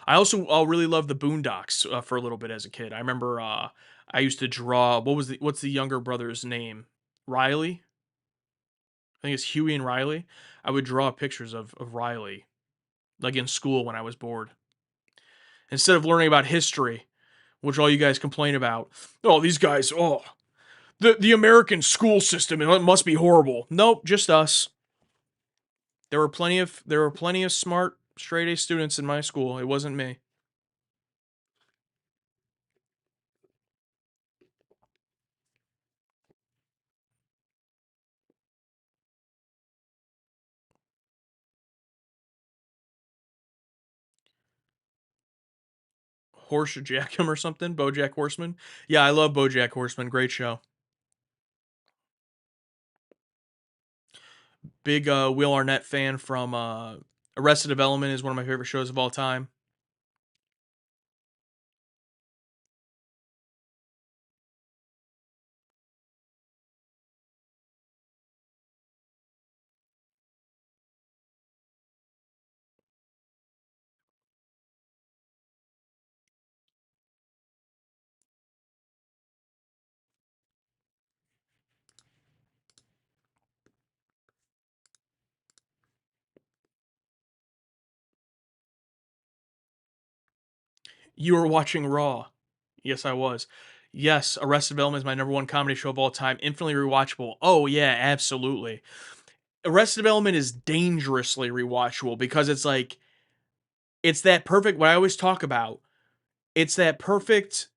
I also really loved the Boondocks for a little bit as a kid. I remember I used to draw. What's the younger brother's name? Riley. I think it's Huey and Riley. I would draw pictures of Riley like in school when I was bored. Instead of learning about history, which all you guys complain about. Oh, these guys. Oh, the American school system. It must be horrible. Nope, just us. There were plenty of smart straight A students in my school. It wasn't me. Horse Jackum or something. BoJack Horseman. Yeah, I love BoJack Horseman. Great show. Big Will Arnett fan from Arrested Development is one of my favorite shows of all time. You were watching Raw. Yes, I was. Yes, Arrested Development is my number one comedy show of all time. Infinitely rewatchable. Oh yeah, absolutely. Arrested Development is dangerously rewatchable because it's like it's that perfect what I always talk about. It's that perfect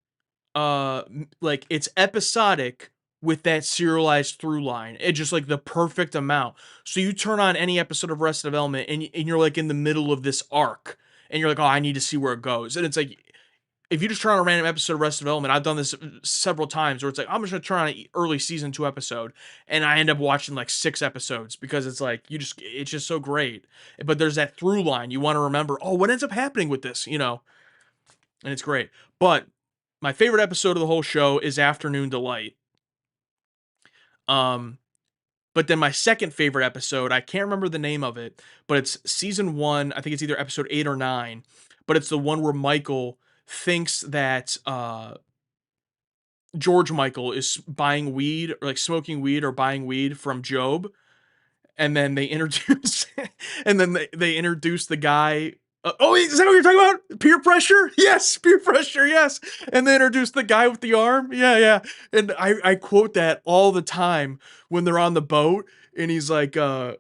like it's episodic with that serialized through line. It's just like the perfect amount. So you turn on any episode of Arrested Development and you're like in the middle of this arc and you're like, oh, I need to see where it goes. And it's like if you just turn on a random episode of Arrested Development, I've done this several times where it's like I'm just gonna turn on an early season 2 episode, and I end up watching like 6 episodes because it's like it's just so great. But there's that through line you want to remember. Oh, what ends up happening with this? And it's great. But my favorite episode of the whole show is Afternoon Delight. Um, but then my second favorite episode, I can't remember the name of it, but it's season 1. I think it's either episode 8 or 9. But it's the one where Michael thinks that George Michael is buying weed or like smoking weed or buying weed from Job, and then they introduce and then they introduce the guy. Oh, is that what you're talking about? Peer pressure? Yes, peer pressure. Yes, and they introduce the guy with the arm. Yeah, yeah. And I quote that all the time when they're on the boat, and he's like, don't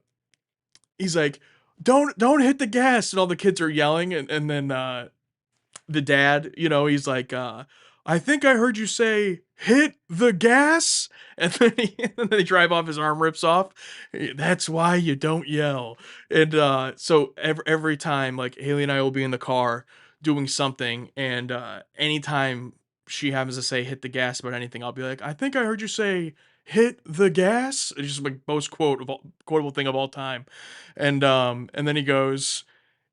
hit the gas, and all the kids are yelling, and then the dad, he's like, I think I heard you say hit the gas. And then they drive off, his arm rips off. That's why you don't yell. And so every time, like Haley and I will be in the car doing something, and anytime she happens to say hit the gas about anything, I'll be like, I think I heard you say hit the gas. It's just like most quotable thing of all time. And then he goes,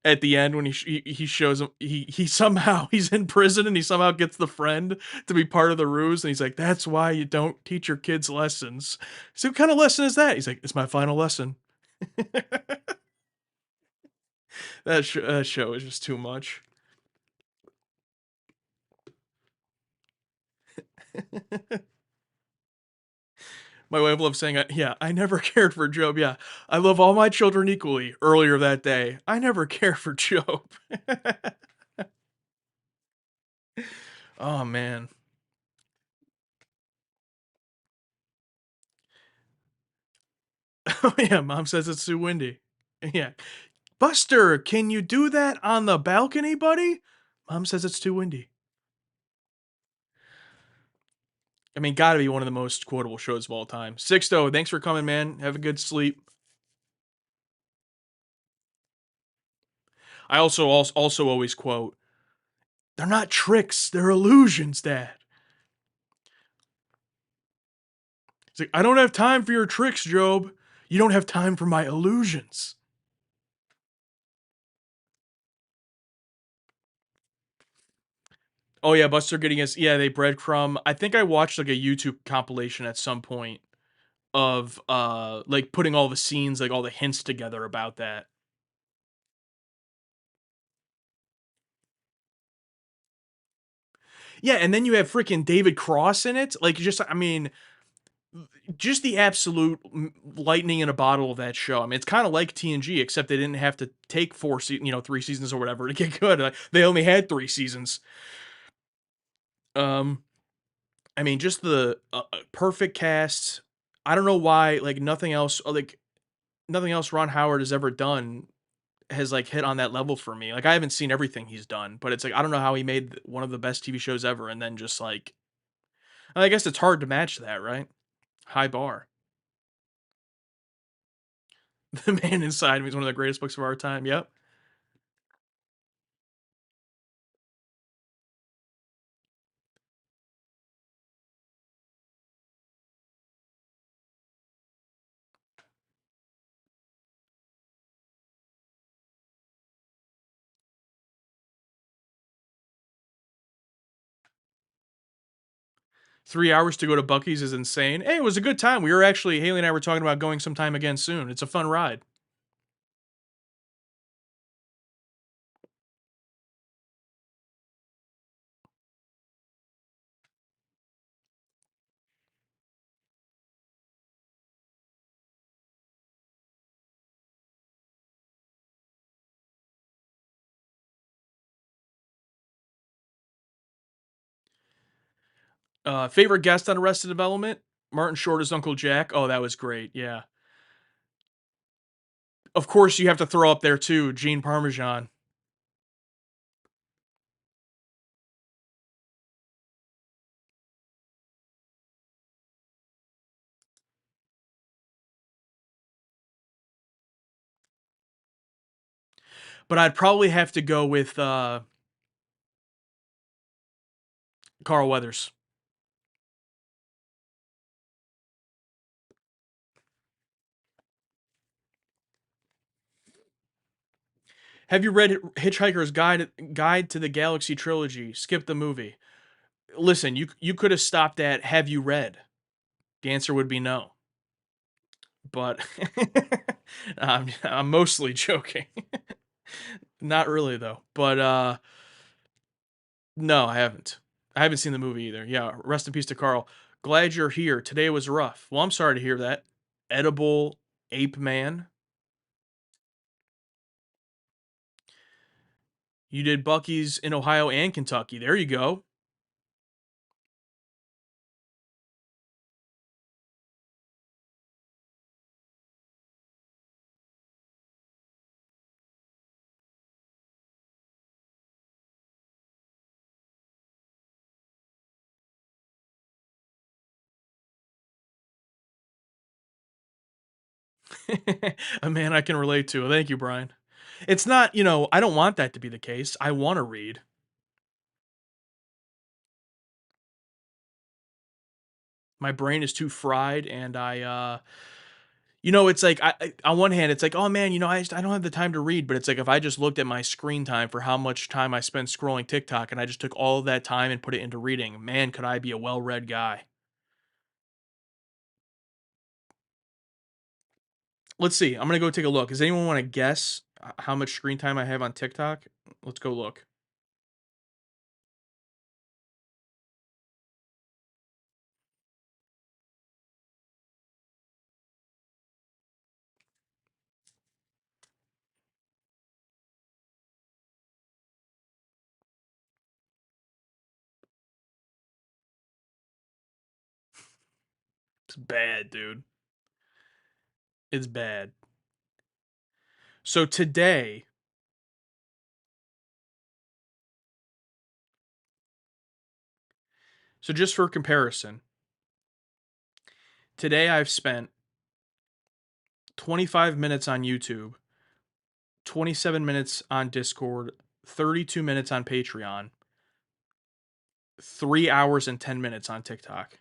at the end when he shows him he somehow he's in prison and he somehow gets the friend to be part of the ruse, and he's like, that's why you don't teach your kids lessons. So what kind of lesson is that? He's like, it's my final lesson. That show is just too much. My wife loves saying, "Yeah, I never cared for Job." Yeah, I love all my children equally. Earlier that day, I never cared for Job. Oh man. Oh yeah, mom says it's too windy. Yeah, Buster, can you do that on the balcony, buddy? Mom says it's too windy. I mean, gotta be one of the most quotable shows of all time. Sixto, thanks for coming, man. Have a good sleep. I also always quote, "They're not tricks, they're illusions, Dad." It's like, "I don't have time for your tricks, Job. You don't have time for my illusions." Oh yeah, Buster getting his they breadcrumb. I think I watched like a YouTube compilation at some point of like putting all the scenes, like all the hints together about that. Yeah, and then you have freaking David Cross in it. Like just I mean, just the absolute lightning in a bottle of that show. I mean, it's kind of like TNG, except they didn't have to take 3 seasons or whatever to get good. They only had 3 seasons. Um, I mean, just the perfect cast. I don't know why, like nothing else Ron Howard has ever done has like hit on that level for me. Like I haven't seen everything he's done, but it's like I don't know how he made one of the best TV shows ever, and then just like I guess it's hard to match that, right? High bar. The Man Inside Me is one of the greatest books of our time. Yep. 3 hours to go to Bucky's is insane. Hey, it was a good time. We were actually Haley and I were talking about going sometime again soon. It's a fun ride. Favorite guest on Arrested Development? Martin Short as Uncle Jack. Oh, that was great. Yeah. Of course, you have to throw up there too, Gene Parmesan. But I'd probably have to go with Carl Weathers. Have you read Hitchhiker's Guide to the Galaxy trilogy? Skip the movie. Listen, you could have stopped at have you read? The answer would be no. But I'm mostly joking. Not really though. But no, I haven't. I haven't seen the movie either. Yeah, rest in peace to Carl. Glad you're here. Today was rough. Well, I'm sorry to hear that. Edible Ape Man. You did Bucky's in Ohio and Kentucky. There you go. A man I can relate to. Thank you, Brian. It's not, I don't want that to be the case. I want to read. My brain is too fried, and it's like on one hand, it's like, oh man, I don't have the time to read, but it's like if I just looked at my screen time for how much time I spend scrolling TikTok, and I just took all of that time and put it into reading, man, could I be a well-read guy? Let's see. I'm gonna go take a look. Does anyone want to guess how much screen time I have on TikTok? Let's go look. It's bad, dude. It's bad. So today, so just for comparison, today I've spent 25 minutes on YouTube, 27 minutes on Discord, 32 minutes on Patreon, 3 hours and 10 minutes on TikTok.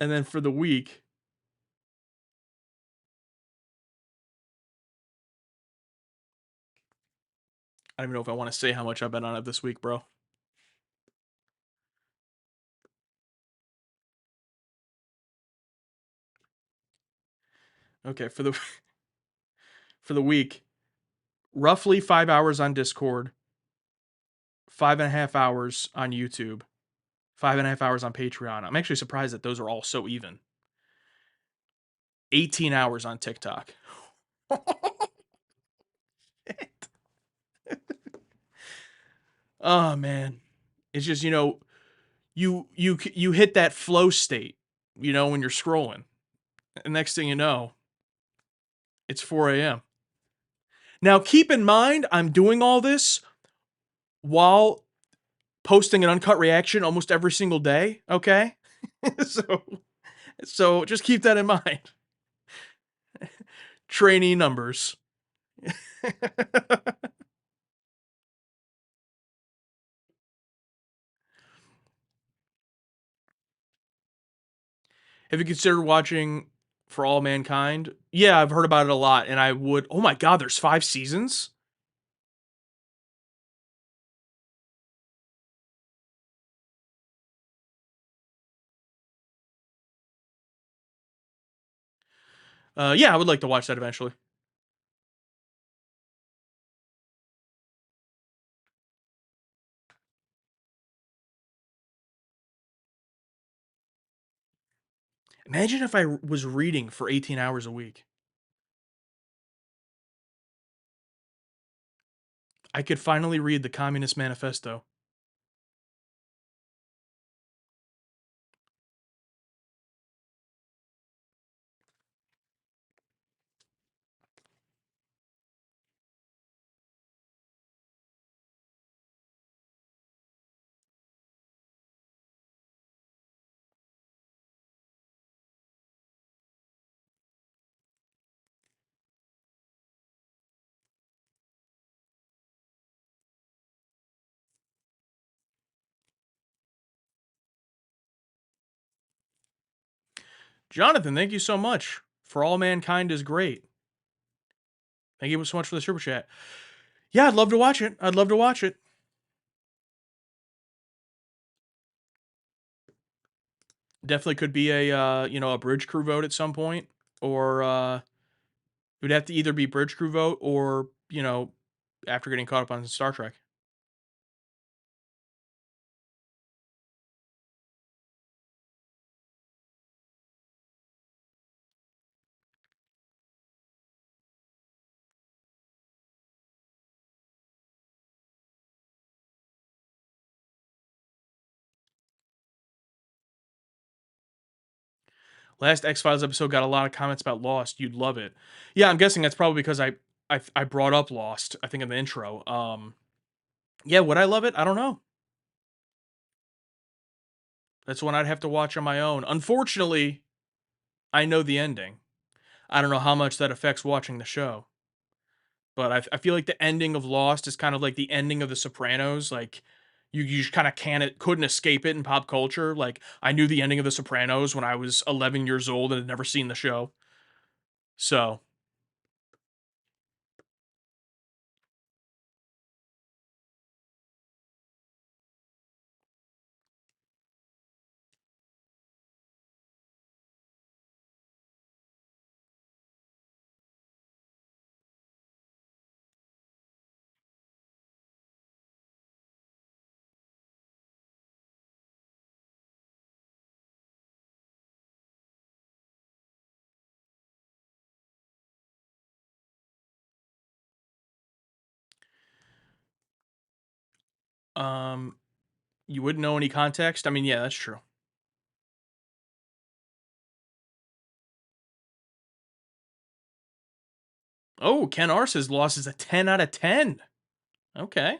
And then for the week, I don't even know if I want to say how much I've been on it this week, bro. Okay, for the week, roughly 5 hours on Discord, 5.5 hours on YouTube, 5.5 hours on Patreon. I'm actually surprised that those are all so even. 18 hours on TikTok. Oh man, it's just you hit that flow state, when you're scrolling, and next thing you know, it's 4 a.m. Now keep in mind, I'm doing all this while posting an uncut reaction almost every single day. Okay, so just keep that in mind. Trainee numbers. Have you considered watching For All Mankind? Yeah, I've heard about it a lot, and I would. Oh my god, there's 5 seasons. Yeah, I would like to watch that eventually. Imagine if I was reading for 18 hours a week. I could finally read the Communist Manifesto. Jonathan, thank you so much. For All Mankind is great. Thank you so much for the super chat. Yeah, I'd love to watch it. I'd love to watch it. Definitely could be a bridge crew vote at some point, or it would have to either be bridge crew vote or after getting caught up on Star Trek. Last X Files episode got a lot of comments about Lost. You'd love it. Yeah, I'm guessing that's probably because I brought up Lost. I think in the intro. Yeah, would I love it? I don't know. That's one I'd have to watch on my own. Unfortunately, I know the ending. I don't know how much that affects watching the show, but I feel like the ending of Lost is kind of like the ending of The Sopranos. Like you just kind of couldn't escape it in pop culture. Like I knew the ending of The Sopranos when I was 11 years old and had never seen the show. So Um, you wouldn't know any context? I mean, yeah, that's true. Oh, Ken Arce's loss is a 10 out of 10. Okay.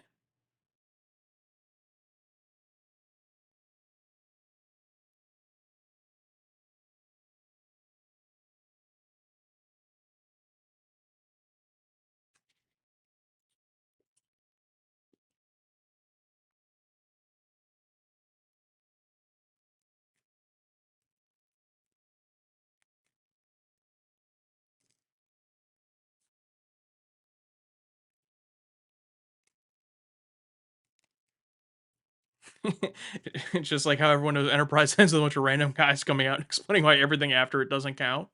It's just like how everyone knows Enterprise ends with a bunch of random guys coming out and explaining why everything after it doesn't count.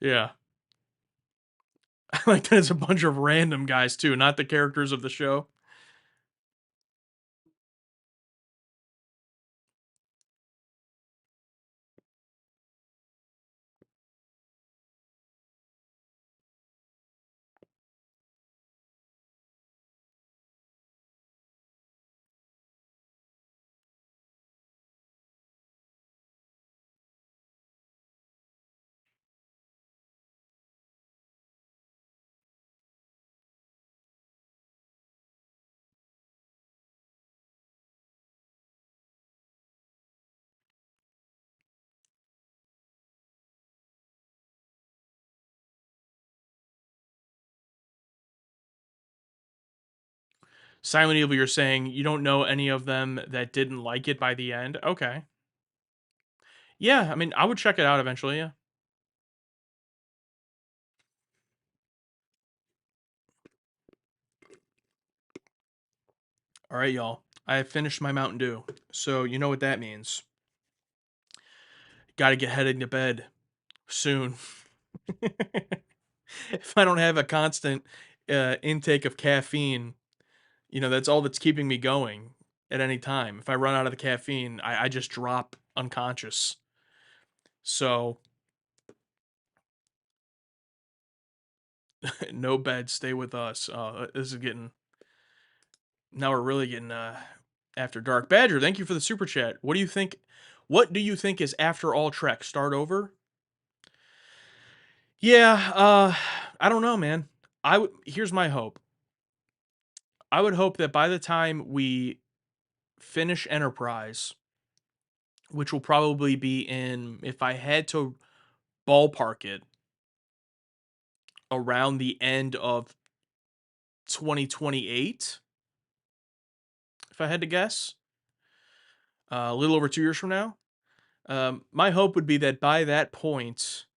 Yeah. I like that it's a bunch of random guys too, not the characters of the show. Silent Evil, you're saying you don't know any of them that didn't like it by the end? Okay. Yeah, I mean, I would check it out eventually, yeah. All right, y'all. I have finished my Mountain Dew. So, you know what that means. Got to get heading to bed soon. If I don't have a constant intake of caffeine, that's all that's keeping me going at any time. If I run out of the caffeine, I just drop unconscious. So, no bed, stay with us. This is getting, now we're really getting after dark. Badger, thank you for the super chat. What do you think? What do you think is after all Trek? Start over? Yeah, I don't know, man. Here's my hope. I would hope that by the time we finish Enterprise, which will probably be in, if I had to ballpark it, around the end of 2028, if I had to guess, a little over 2 years from now. My hope would be that by that point,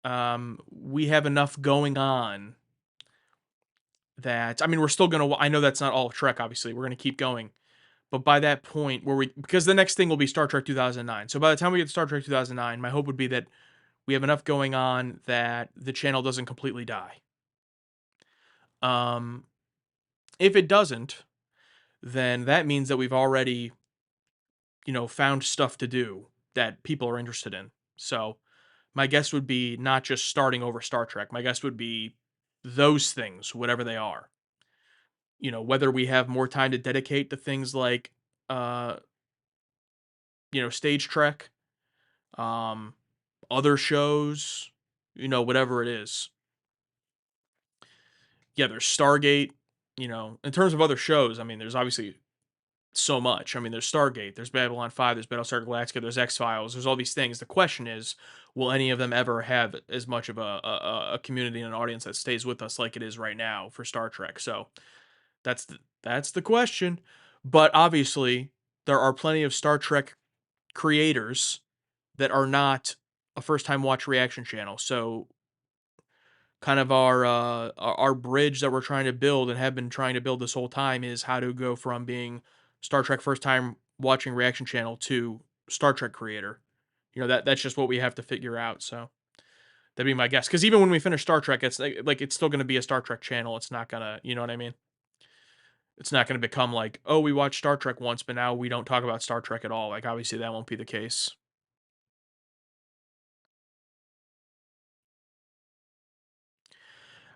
we have enough going on that, I mean, we're still gonna. I know that's not all of Trek. Obviously, we're gonna keep going, but by that point, because the next thing will be Star Trek 2009. So by the time we get to Star Trek 2009, my hope would be that we have enough going on that the channel doesn't completely die. Um, if it doesn't, then that means that we've already, found stuff to do that people are interested in. So my guess would be not just starting over Star Trek. My guess would be those things, whatever they are. Whether we have more time to dedicate to things like, uh, stage Trek, um, other shows, whatever it is. Yeah, there's Stargate. In terms of other shows, I mean, there's obviously so much. I mean, there's Stargate, there's Babylon 5, there's Battlestar Galactica, there's X Files, there's all these things. The question is, will any of them ever have as much of a community and an audience that stays with us like it is right now for Star Trek? So that's the question. But obviously, there are plenty of Star Trek creators that are not a first time watch reaction channel. So kind of our bridge that we're trying to build and have been trying to build this whole time is how to go from being Star Trek first time watching reaction channel to Star Trek creator. That's just what we have to figure out. So that'd be my guess. Because even when we finish Star Trek, it's like it's still going to be a Star Trek channel. It's not gonna, you know what I mean? It's not going to become like, oh, we watched Star Trek once, but now we don't talk about Star Trek at all. Like obviously that won't be the case.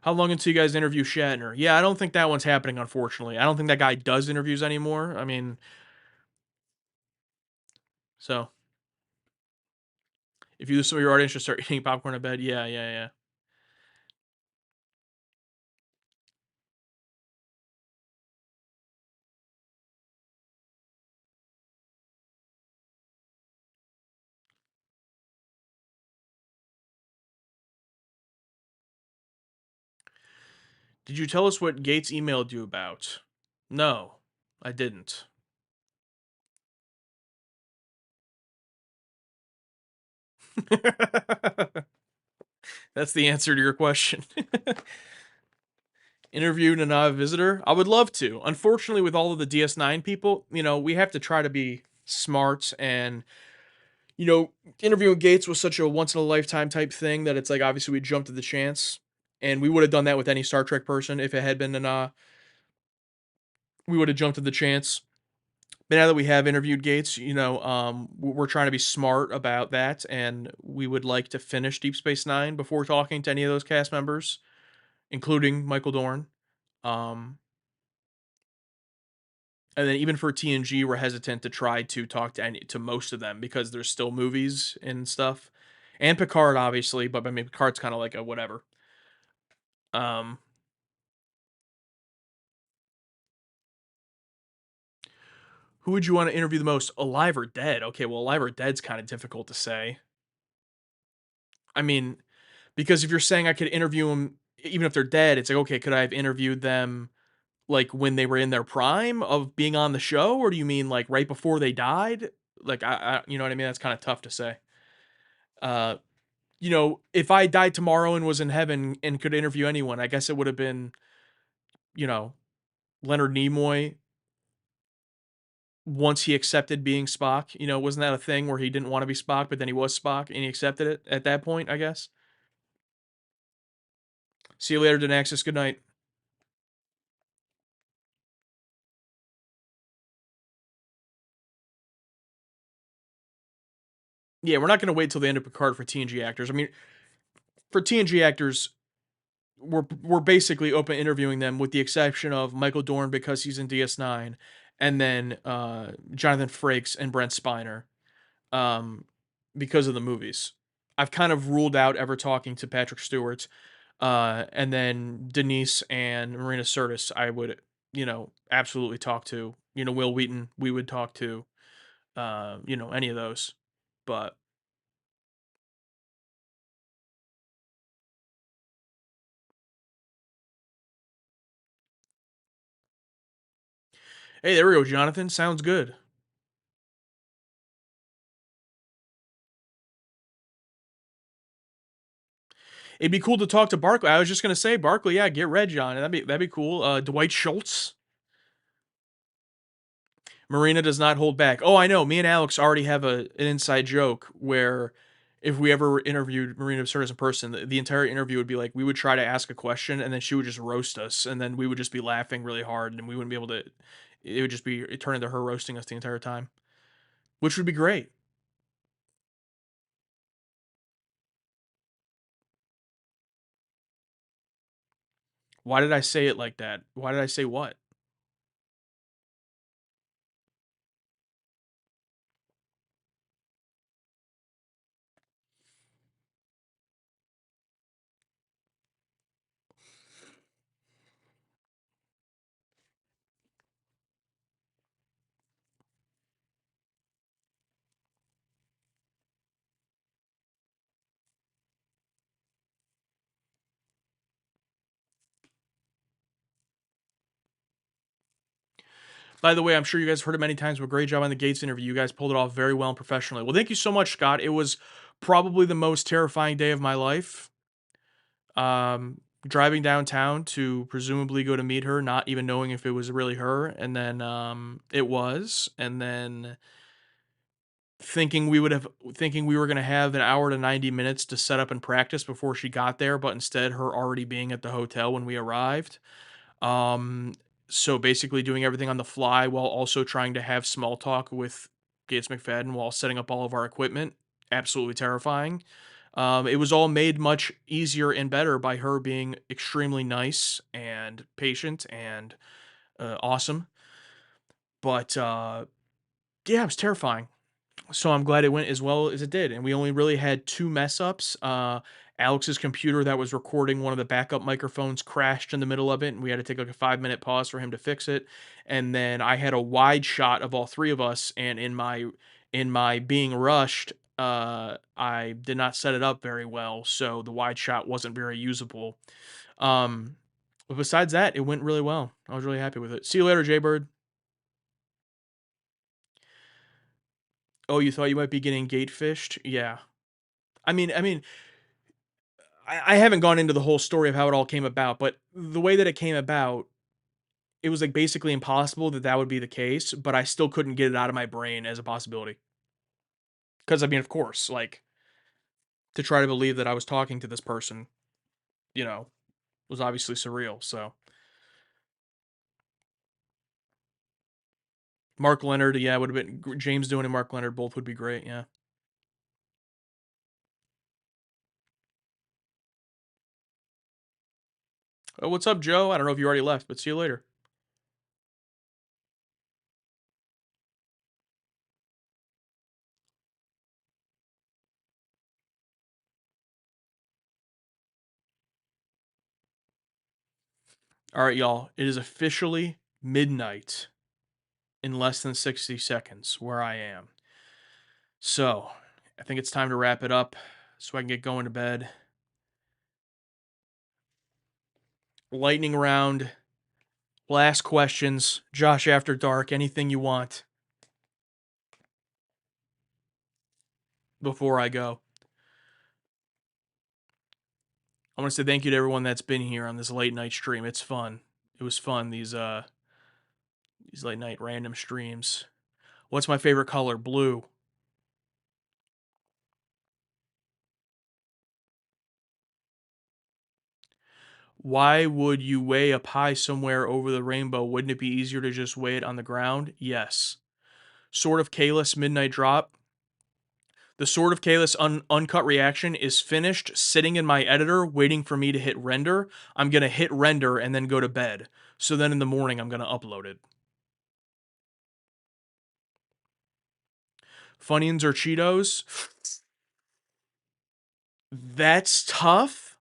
How long until you guys interview Shatner? Yeah, I don't think that one's happening, unfortunately. I don't think that guy does interviews anymore. I mean, so if you lose some of your audience, just start eating popcorn in bed. Yeah, yeah, yeah. Did you tell us what Gates emailed you about? No, I didn't. That's the answer to your question. Interviewed an visitor? I would love to. Unfortunately, with all of the DS9 people, we have to try to be smart and interviewing Gates was such a once in a lifetime type thing that it's like obviously we jumped at the chance, and we would have done that with any Star Trek person if it had been we would have jumped at the chance. But now that we have interviewed Gates, we're trying to be smart about that, and we would like to finish Deep Space Nine before talking to any of those cast members, including Michael Dorn. Um, and then even for TNG, we're hesitant to try to talk to most of them because there's still movies and stuff, and Picard obviously, but I mean Picard's kind of like a whatever. Um, who would you want to interview the most, alive or dead? Okay, well, alive or dead's kind of difficult to say. I mean, because if you're saying I could interview them even if they're dead, it's like okay, could I have interviewed them like when they were in their prime of being on the show, or do you mean like right before they died? Like you know what I mean? That's kind of tough to say. Uh, if I died tomorrow and was in heaven and could interview anyone, I guess it would have been, you know, Leonard Nimoy once he accepted being Spock. Wasn't that a thing where he didn't want to be Spock, but then he was Spock and he accepted it at that point, I guess? See you later, Denaxis. Good night. Yeah, we're not going to wait till the end of Picard for TNG actors. I mean, for TNG actors, we're basically open interviewing them with the exception of Michael Dorn because he's in DS9, and then Jonathan Frakes and Brent Spiner um, because of the movies. I've kind of ruled out ever talking to Patrick Stewart, and then Denise and Marina Sirtis. I would, absolutely talk to. Will Wheaton. We would talk to. Any of those. But hey, there we go, Jonathan. Sounds good. It'd be cool to talk to Barkley. I was just gonna say Barkley. Yeah, get Reg on. That'd be cool. Dwight Schultz. Marina does not hold back. Oh, I know. Me and Alex already have an inside joke where if we ever interviewed Marina Sirtis in person, the entire interview would be like we would try to ask a question and then she would just roast us, and then we would just be laughing really hard, and we wouldn't be able to. It would just be it turn into her roasting us the entire time, which would be great. Why did I say it like that? Why did I say what? By the way, I'm sure you guys heard it many times, but great job on the Gates interview. You guys pulled it off very well and professionally. Well, thank you so much, Scott. It was probably the most terrifying day of my life. Driving downtown to presumably go to meet her, not even knowing if it was really her, and then it was, and then thinking we were gonna have an hour to 90 minutes to set up and practice before she got there, but instead her already being at the hotel when we arrived. Um, so basically doing everything on the fly while also trying to have small talk with Gates McFadden while setting up all of our equipment. Absolutely terrifying. It was all made much easier and better by her being extremely nice and patient and awesome. But yeah, it was terrifying. So I'm glad it went as well as it did, and we only really had 2 mess ups. Alex's computer that was recording one of the backup microphones crashed in the middle of it, and we had to take, like, a 5-minute pause for him to fix it, and then I had a wide shot of all 3 of us, and in my being rushed, I did not set it up very well, so the wide shot wasn't very usable. Um, but besides that, it went really well. I was really happy with it. See you later, Jaybird. Oh, you thought you might be getting gate fished? Yeah. I mean, I haven't gone into the whole story of how it all came about, but the way that it came about, it was like basically impossible that that would be the case, but I still couldn't get it out of my brain as a possibility. Because I mean, of course, like to try to believe that I was talking to this person, you know, was obviously surreal. So Mark Leonard, yeah, would have been James Doohan and Mark Leonard both would be great. Yeah. Oh, what's up, Joe? I don't know if you already left, but see you later. All right, y'all. It is officially midnight in less than 60 seconds where I am. So, I think it's time to wrap it up so I can get going to bed. Lightning round, last questions. Josh After Dark, anything you want before I go. I want to say thank you to everyone that's been here on this late night stream. It's fun. It was fun, these late night random streams. What's my favorite color? Blue. Why would you weigh a pie somewhere over the rainbow? Wouldn't it be easier to just weigh it on the ground? Yes. Sword of Kalis Midnight Drop. The Sword of Kalis uncut reaction is finished, sitting in my editor, waiting for me to hit render. I'm gonna hit render and then go to bed. So then in the morning, I'm gonna upload it. Funyuns or Cheetos? That's tough.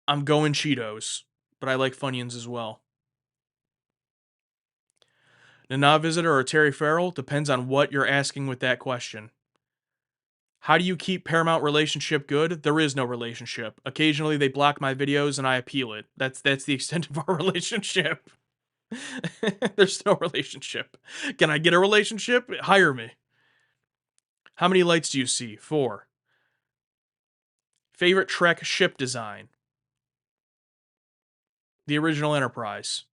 I'm going Cheetos, but I like Funyuns as well. Nana Visitor or Terry Farrell? Depends on what you're asking with that question. How do you keep Paramount relationship good? There is no relationship. Occasionally they block my videos and I appeal it. That's the extent of our relationship. There's no relationship. Can I get a relationship? Hire me. How many lights do you see? 4. Favorite Trek ship design? The original Enterprise.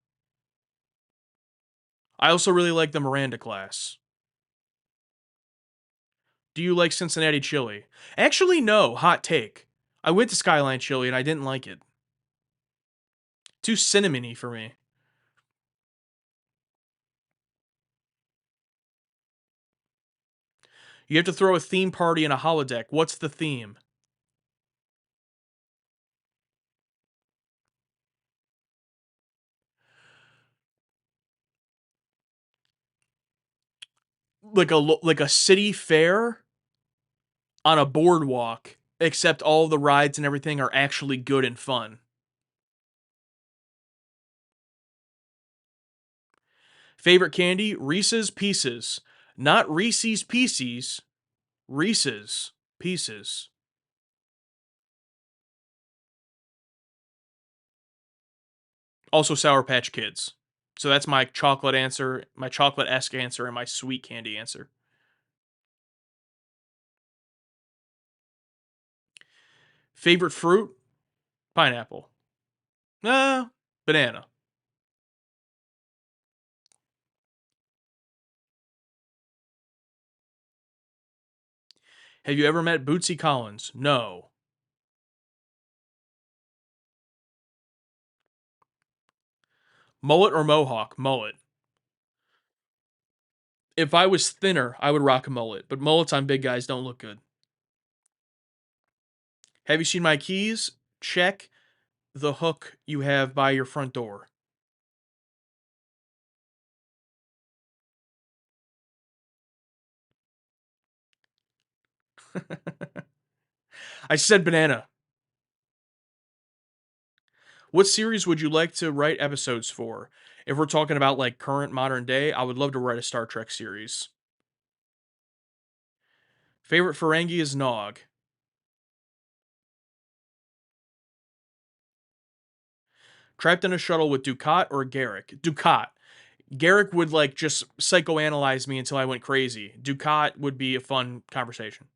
I also really like the Miranda class. Do you like Cincinnati chili? Actually, no. Hot take. I went to Skyline Chili and I didn't like it. Too cinnamony for me. You have to throw a theme party in a holodeck. What's the theme? Like a city fair on a boardwalk, except all the rides and everything are actually good and fun. Favorite candy? Reese's Pieces. Not Reese's Pieces, Reese's Pieces. Also Sour Patch Kids. So that's my chocolate answer, my chocolate-esque answer, and my sweet candy answer. Favorite fruit? Pineapple. Banana. Have you ever met Bootsy Collins? No. Mullet or mohawk? Mullet. If I was thinner, I would rock a mullet, but mullets on big guys don't look good. Have you seen my keys? Check the hook you have by your front door. I said banana. What series would you like to write episodes for? If we're talking about like current modern day, I would love to write a Star Trek series. Favorite Ferengi is Nog. Trapped in a shuttle with Ducat or Garrick? Ducat. Garrick would like just psychoanalyze me until I went crazy. Ducat would be a fun conversation.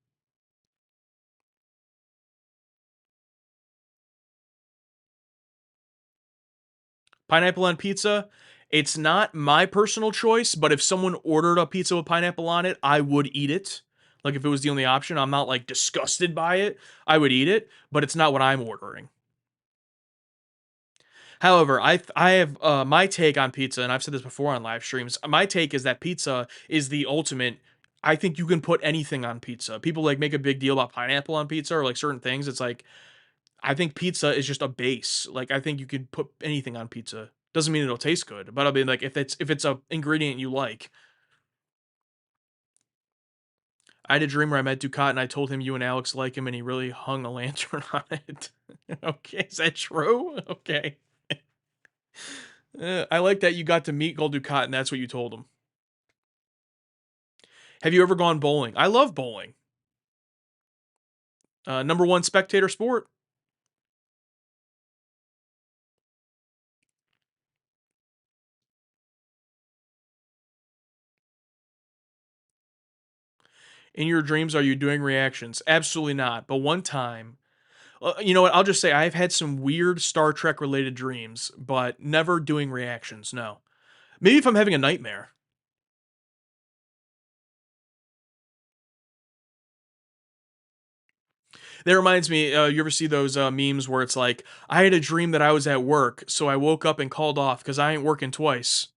Pineapple on pizza. It's not my personal choice, but if someone ordered a pizza with pineapple on it, I would eat it. Like if it was the only option, I'm not like disgusted by it. I would eat it, but it's not what I'm ordering. However, I have my take on pizza, and I've said this before on live streams. My take is that pizza is the ultimate. I think you can put anything on pizza. People like make a big deal about pineapple on pizza or like certain things. It's like I think pizza is just a base. Like I think you can put anything on pizza. Doesn't mean it'll taste good, but I'll be like if it's a ingredient you like. I had a dream where I met Ducat and I told him you and Alex like him, and he really hung a lantern on it. Okay, is that true? Okay. I like that you got to meet Gold Ducat and that's what you told him. Have you ever gone bowling? I love bowling. Number one spectator sport. In your dreams, are you doing reactions? Absolutely not. But one time, you know what? I'll just say I've had some weird Star Trek related dreams, but never doing reactions. No. Maybe if I'm having a nightmare. That reminds me, you ever see those memes where it's like, I had a dream that I was at work, so I woke up and called off because I ain't working twice.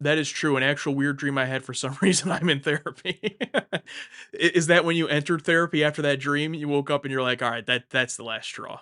That is true. An actual weird dream I had for some reason. I'm in therapy. Is that when you entered therapy after that dream? You woke up and you're like, all right, that's the last straw.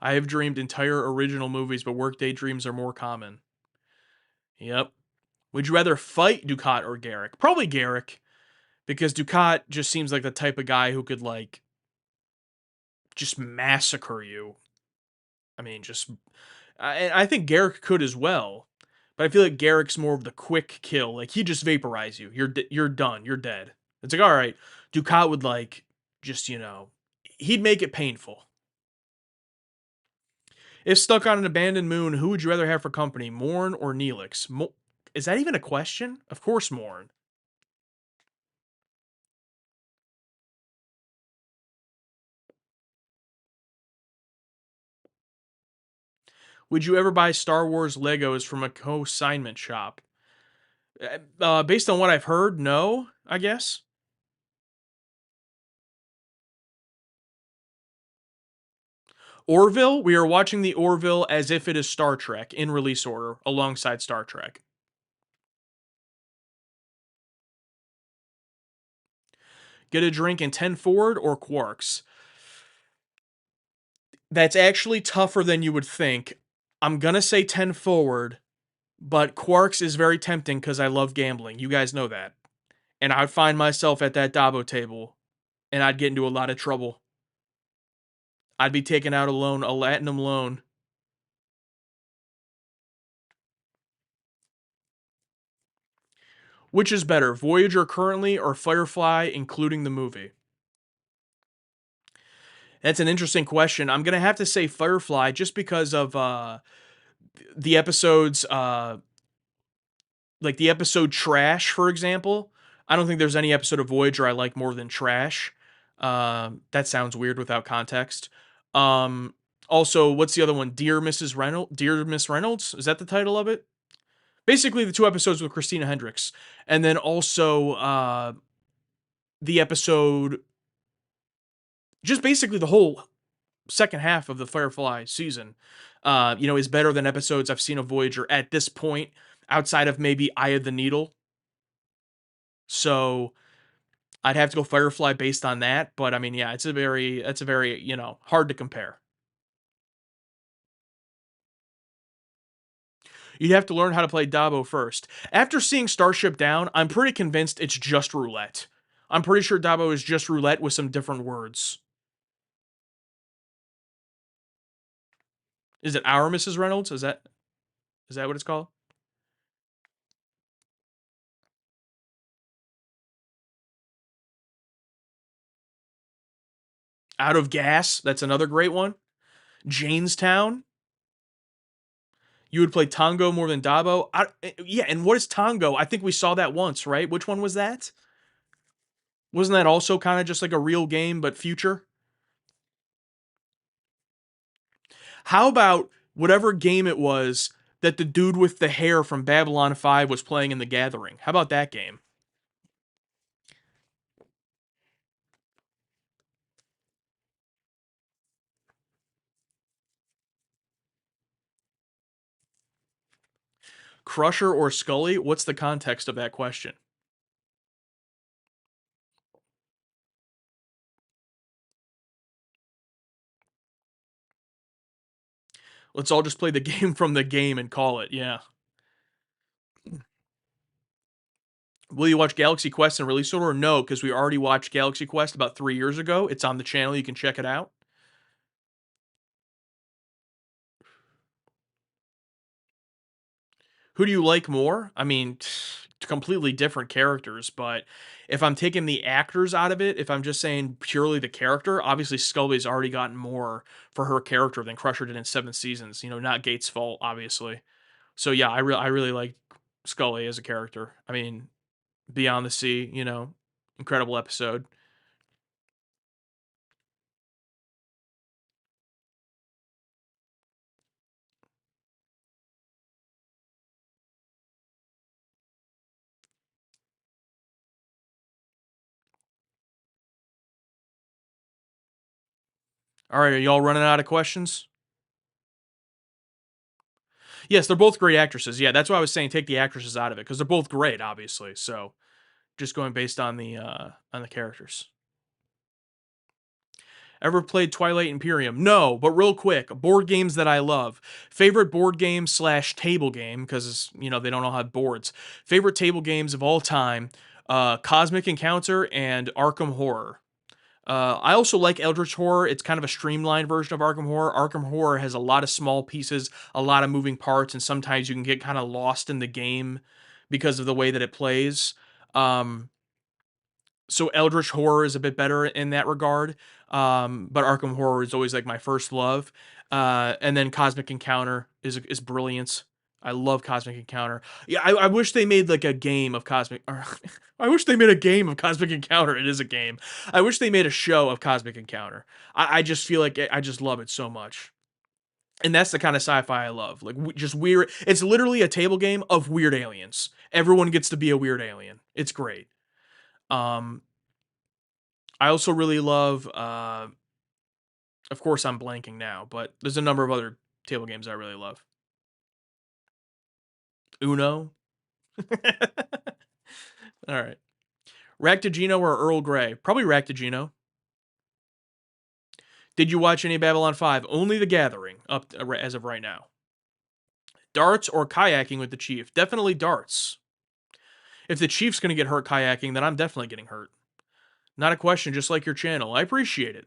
I have dreamed entire original movies, but workday dreams are more common. Yep. Would you rather fight Ducat or Garrick? Probably Garrick, because Ducat just seems like the type of guy who could like just massacre you. I mean, just I think Garrick could as well, but I feel like Garrick's more of the quick kill. Like he just vaporize you. You're done. You're dead. It's like all right. Ducat would like just he'd make it painful. If stuck on an abandoned moon, who would you rather have for company, Morn or Neelix? Is that even a question? Of course, Morn. Would you ever buy Star Wars Legos from a consignment shop? Based on what I've heard, no. I guess. Orville. We are watching the Orville as if it is Star Trek in release order alongside Star Trek. Get a drink in 10 forward or Quarks. That's actually tougher than you would think. I'm gonna say 10 forward, but Quarks is very tempting because I love gambling. You guys know that. And I'd find myself at that Dabo table and I'd get into a lot of trouble. I'd be taking out a loan, a Latinum loan. Which is better, Voyager currently or Firefly, including the movie? That's an interesting question. I'm gonna have to say Firefly just because of the episodes, like the episode Trash, for example. I don't think there's any episode of Voyager I like more than Trash. That sounds weird without context. Um, Also, what's the other one? Dear Miss Reynolds. Is that the title of it? Basically, the two episodes with Christina Hendricks, and then also the episode, just basically the whole second half of the Firefly season. Is better than episodes I've seen of Voyager at this point, outside of maybe Eye of the Needle. So I'd have to go Firefly based on that. But I mean, yeah, it's a very hard to compare. You'd have to learn how to play Dabo first. After seeing Starship Down, I'm pretty convinced it's just roulette. I'm pretty sure Dabo is just roulette with some different words. Is it Our Mrs. Reynolds? Is that what it's called? Out of Gas. That's another great one. Janestown. You would play Tango more than Dabo. Yeah, and what is Tango? I think we saw that once, right? Which one was that? Wasn't that also kind of just like a real game but future? How about whatever game it was that the dude with the hair from Babylon 5 was playing in The Gathering? How about that game? Crusher or Scully? What's the context of that question? Let's all just play the game from the game and call it. Yeah. Will you watch Galaxy Quest in release order? No, because we already watched Galaxy Quest about 3 years ago. It's on the channel. You can check it out. Who do you like more? I mean, completely different characters, but if I'm taking the actors out of it, if I'm just saying purely the character, obviously Scully's already gotten more for her character than Crusher did in 7 seasons. Not Gates' fault, obviously. So yeah, I really like Scully as a character. I mean, Beyond the Sea, incredible episode. All right, are y'all running out of questions? Yes, they're both great actresses. Yeah, that's why I was saying take the actresses out of it because they're both great, obviously. So just going based on the characters. Ever played Twilight Imperium? No, but real quick, board games that I love. Favorite board game slash table game, because, they don't all have boards. Favorite table games of all time, Cosmic Encounter and Arkham Horror. I also like Eldritch Horror. It's kind of a streamlined version of Arkham Horror. Arkham Horror has a lot of small pieces, a lot of moving parts, and sometimes you can get kind of lost in the game because of the way that it plays. Um, so Eldritch Horror is a bit better in that regard. But Arkham Horror is always like my first love. And then Cosmic Encounter is brilliant. I love Cosmic Encounter. Yeah, I wish they made like a game of Cosmic. Or, I wish they made a game of Cosmic Encounter. It is a game. I wish they made a show of Cosmic Encounter. I just feel like I just love it so much. And that's the kind of sci-fi I love. Like just weird. It's literally a table game of weird aliens. Everyone gets to be a weird alien. It's great. Um, I also really love. Of course, I'm blanking now, but there's a number of other table games I really love. Uno. All right. Ractigino or Earl Grey? Probably Ractigino. Did you watch any Babylon 5? Only The Gathering up as of right now. Darts or kayaking with the Chief? Definitely darts. If the Chief's going to get hurt kayaking, then I'm definitely getting hurt. Not a question, just like your channel. I appreciate it.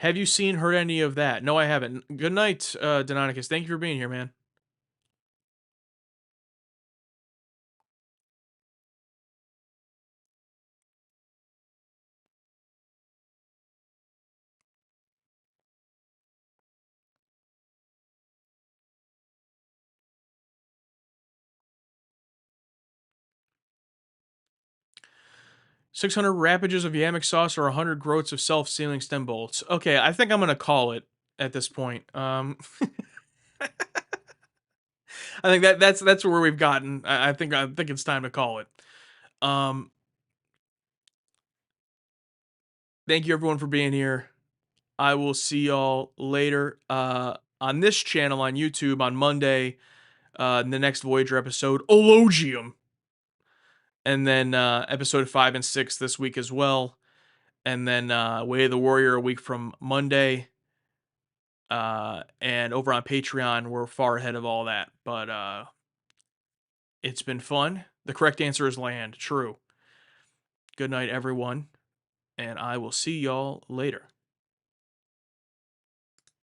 Have you seen, heard any of that? No, I haven't. Good night, Deinonychus. Thank you for being here, man. 600 rapages of yamic sauce or 100 groats of self-sealing stem bolts. Okay, I think I'm gonna call it at this point. I think that's where we've gotten. I think it's time to call it. Um, thank you everyone for being here. I will see y'all later on this channel on YouTube on Monday. In the next Voyager episode, Elogium, and then episode 5 and 6 this week as well, and then Way of the Warrior a week from Monday. And over on Patreon, we're far ahead of all that, but it's been fun. The correct answer is land. True. Good night, everyone, and I will see y'all later.